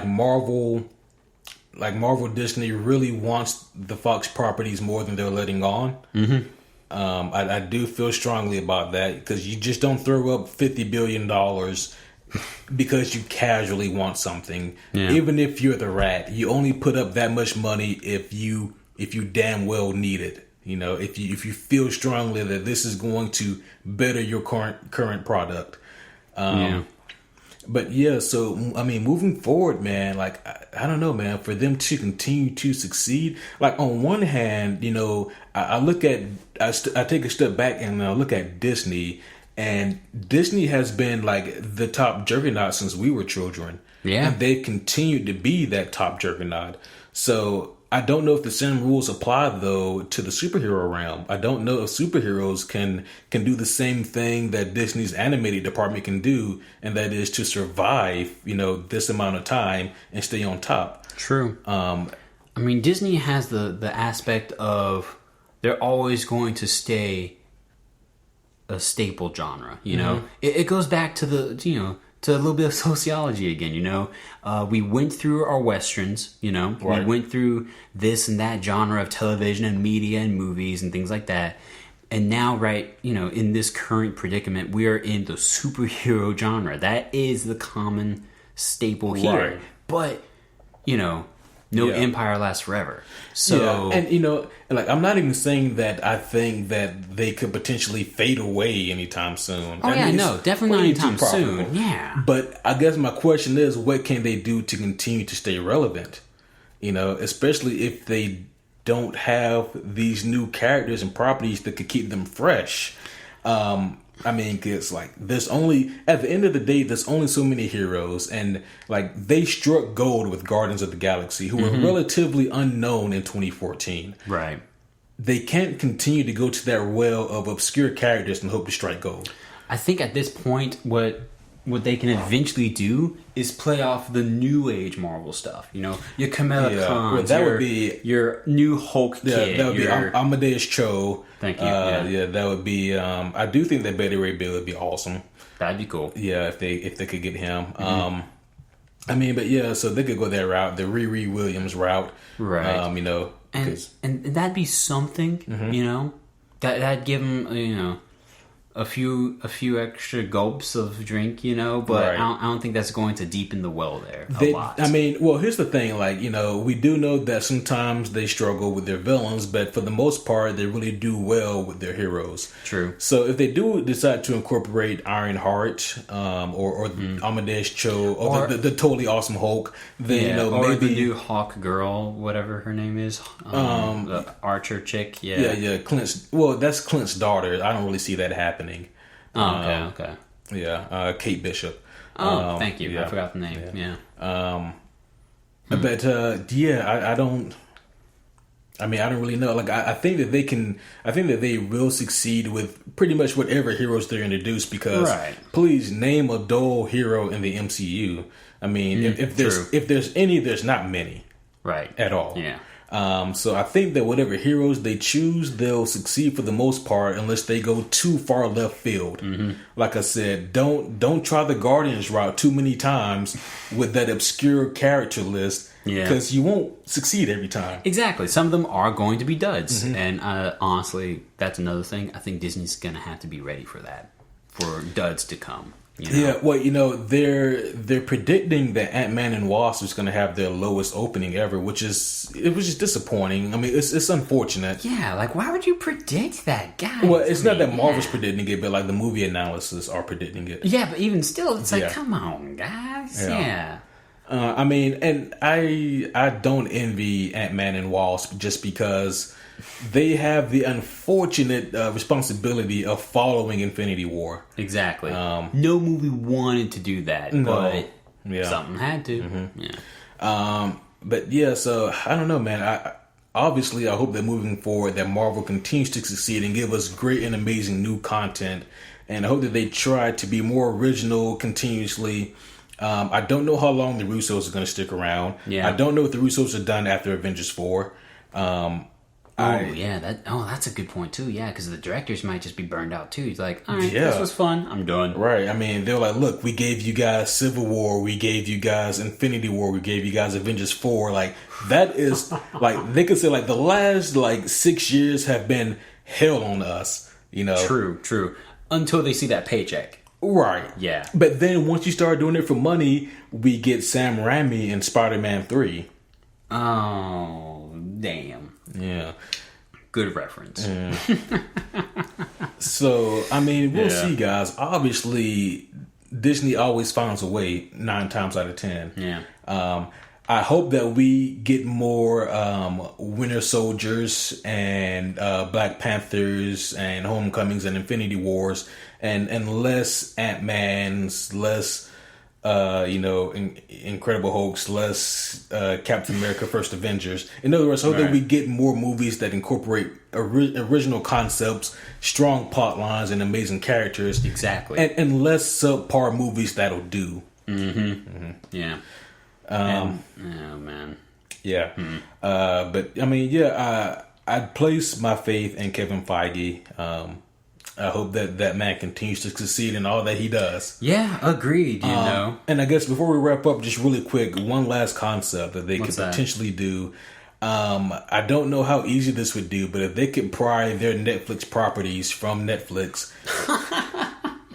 Marvel Disney really wants the Fox properties more than they're letting on. I do feel strongly about that because you just don't throw up $50 billion because you casually want something. Yeah. Even if you're the rat, you only put up that much money if you damn well need it. If you feel strongly that this is going to better your current product. But yeah, so I mean, moving forward, man, like I don't know, man, for them to continue to succeed. Like on one hand, I take a step back and I look at Disney, and Disney has been like the top juggernaut since we were children. Yeah, and they've continued to be that top juggernaut. So I don't know if the same rules apply though to the superhero realm. I don't know if superheroes can do the same thing that Disney's animated department can do, and that is to survive, this amount of time and stay on top. True. I mean, Disney has the aspect of they're always going to stay a staple genre. It goes back to to a little bit of sociology again, we went through our westerns, Right. We went through this and that genre of television and media and movies and things like that. And now, right, in this current predicament, we are in the superhero genre. That is the common staple here. Right. But, no empire lasts forever. So, and like I'm not even saying that I think that they could potentially fade away anytime soon. Definitely not anytime soon. Yeah. But I guess my question is, what can they do to continue to stay relevant? Especially if they don't have these new characters and properties that could keep them fresh. I mean, because like there's only at the end of the day, there's only so many heroes, and like they struck gold with Guardians of the Galaxy, who were relatively unknown in 2014. Right. They can't continue to go to that well of obscure characters and hope to strike gold. I think at this point, what they can eventually do is play off the new age Marvel stuff. Your Kamala Khan, would be your new Hulk kid. That would be Amadeus Cho. Thank you. That would be. I do think that Betty Ray Bill would be awesome. That'd be cool. Yeah, if they could get him. I mean, but yeah, so they could go that route, the Riri Williams route, right? And that'd be something. That'd give him a few extra gulps of drink, but Right. I don't think that's going to deepen the well there a lot. I mean, well, here's the thing. Like, we do know that sometimes they struggle with their villains, but for the most part, they really do well with their heroes. True. So if they do decide to incorporate Ironheart, or Amadeus Cho, or the totally awesome Hulk, then or maybe the new Hawk girl, whatever her name is, the Archer chick. yeah, Clint's. Well, that's Clint's daughter. I don't really see that happening. Oh, okay. Yeah, Kate Bishop. Oh, thank you. yeah. I forgot the name. Yeah. But I don't. I mean, I don't really know. Like, I think that they can. I think that they will succeed with pretty much whatever heroes they're introduced. Because, please name a dull hero in the MCU. I mean, if there's any, there's not many, right, at all. Yeah. So I think that whatever heroes they choose, they'll succeed for the most part, unless they go too far left field. Mm-hmm. Like I said, don't try the Guardians route too many times with that obscure character list, because you won't succeed every time. Exactly. Some of them are going to be duds, and honestly, that's another thing. I think Disney's going to have to be ready for that, for duds to come. Yeah, well, they're predicting that Ant-Man and Wasp is going to have their lowest opening ever, which was just disappointing. I mean, it's unfortunate. Yeah, like, why would you predict that, guys? Well, it's not that Marvel's predicting it, but like the movie analysis are predicting it. Yeah, but even still, it's like, come on, guys. Yeah. I mean, and I don't envy Ant-Man and Wasp just because they have the unfortunate responsibility of following Infinity War. Exactly. No movie wanted to do that, but something had to. Mm-hmm. Yeah. But yeah, so I don't know, man. I hope that moving forward that Marvel continues to succeed and give us great and amazing new content, and I hope that they try to be more original continuously. I don't know how long the Russos are going to stick around. Yeah. I don't know if the Russos are done after Avengers 4. That's a good point too. Yeah, because the directors might just be burned out too. He's like, all right, this was fun. I'm done. Right. I mean, they're like, look, we gave you guys Civil War, we gave you guys Infinity War, we gave you guys Avengers 4. Like, that is like, they could say like the last 6 years have been hell on us. True. Until they see that paycheck. Right. Yeah. But then once you start doing it for money, we get Sam Raimi in Spider-Man 3. Oh, damn. Yeah. Good reference. So, I mean, we'll see, guys. Obviously, Disney always finds a way 9 times out of 10. Yeah. I hope that we get more Winter Soldiers and Black Panthers and Homecomings and Infinity Wars and less Ant-Mans, less Incredible Hulks, less Captain America First Avengers. In other words, I hope that we get more movies that incorporate original concepts, strong plot lines, and amazing characters. Exactly. And less subpar movies that'll do. Yeah. Oh man. Yeah. But I mean, I'd place my faith in Kevin Feige. I hope that man continues to succeed in all that he does. Yeah, agreed. And I guess before we wrap up, just really quick, one last concept that they could potentially do. I don't know how easy this would do, but if they could pry their Netflix properties from Netflix,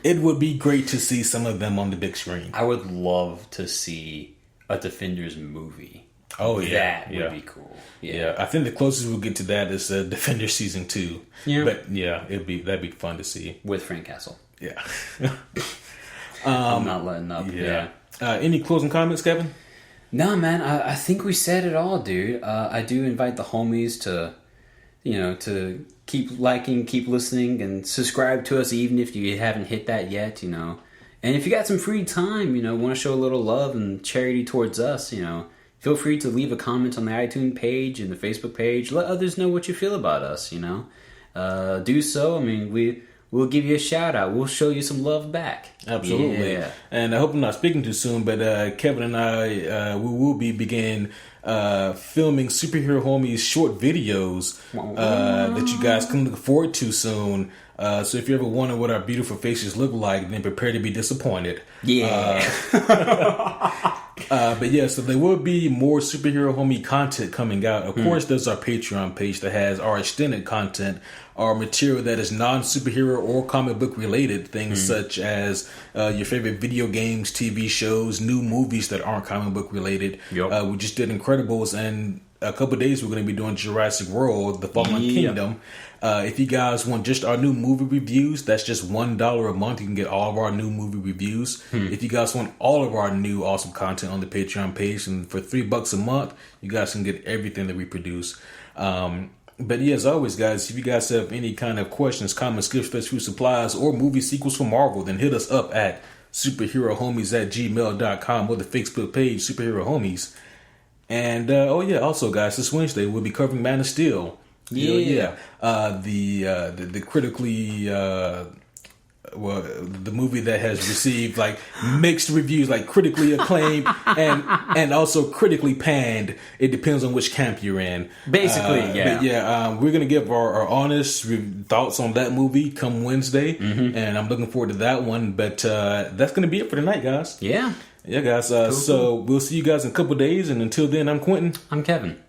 it would be great to see some of them on the big screen. I would love to see a Defenders movie. Oh yeah, that would be cool. Yeah, I think the closest we'll get to that is Defenders season 2. Yeah, but yeah, that'd be fun to see with Frank Castle. Yeah, I'm not letting up. Yeah. Any closing comments, Kevin? No, man. I think we said it all, dude. I do invite the homies to, to keep liking, keep listening, and subscribe to us even if you haven't hit that yet. And if you got some free time, want to show a little love and charity towards us, feel free to leave a comment on the iTunes page and the Facebook page. Let others know what you feel about us, do so. I mean, we'll give you a shout out. We'll show you some love back. Absolutely. Yeah. And I hope I'm not speaking too soon, but Kevin and I, we will be beginning filming Superhero Homies short videos that you guys can look forward to soon. So if you ever wonder what our beautiful faces look like, then prepare to be disappointed. Yeah. But yeah, so there will be more superhero homie content coming out. Of course, there's our Patreon page that has our extended content, our material that is non-superhero or comic book related, things such as your favorite video games, TV shows, new movies that aren't comic book related. Yep. We just did Incredibles, and a couple of days we're going to be doing Jurassic World, The Fallen Kingdom. If you guys want just our new movie reviews, that's just $1 a month. You can get all of our new movie reviews. If you guys want all of our new awesome content on the Patreon page, and for $3 a month, you guys can get everything that we produce. But yeah, as always, guys, if you guys have any kind of questions, comments, gifts, fresh food supplies, or movie sequels from Marvel, then hit us up at superherohomies@gmail.com or the Facebook page, Superhero Homies. And, also, guys, this Wednesday we'll be covering Man of Steel. The critically... the movie that has received like mixed reviews, like critically acclaimed and also critically panned. It depends on which camp you're in. Basically, we're gonna give our honest thoughts on that movie come Wednesday, and I'm looking forward to that one. But that's gonna be it for tonight, guys. Yeah, guys. So we'll see you guys in a couple days, and until then, I'm Quentin. I'm Kevin.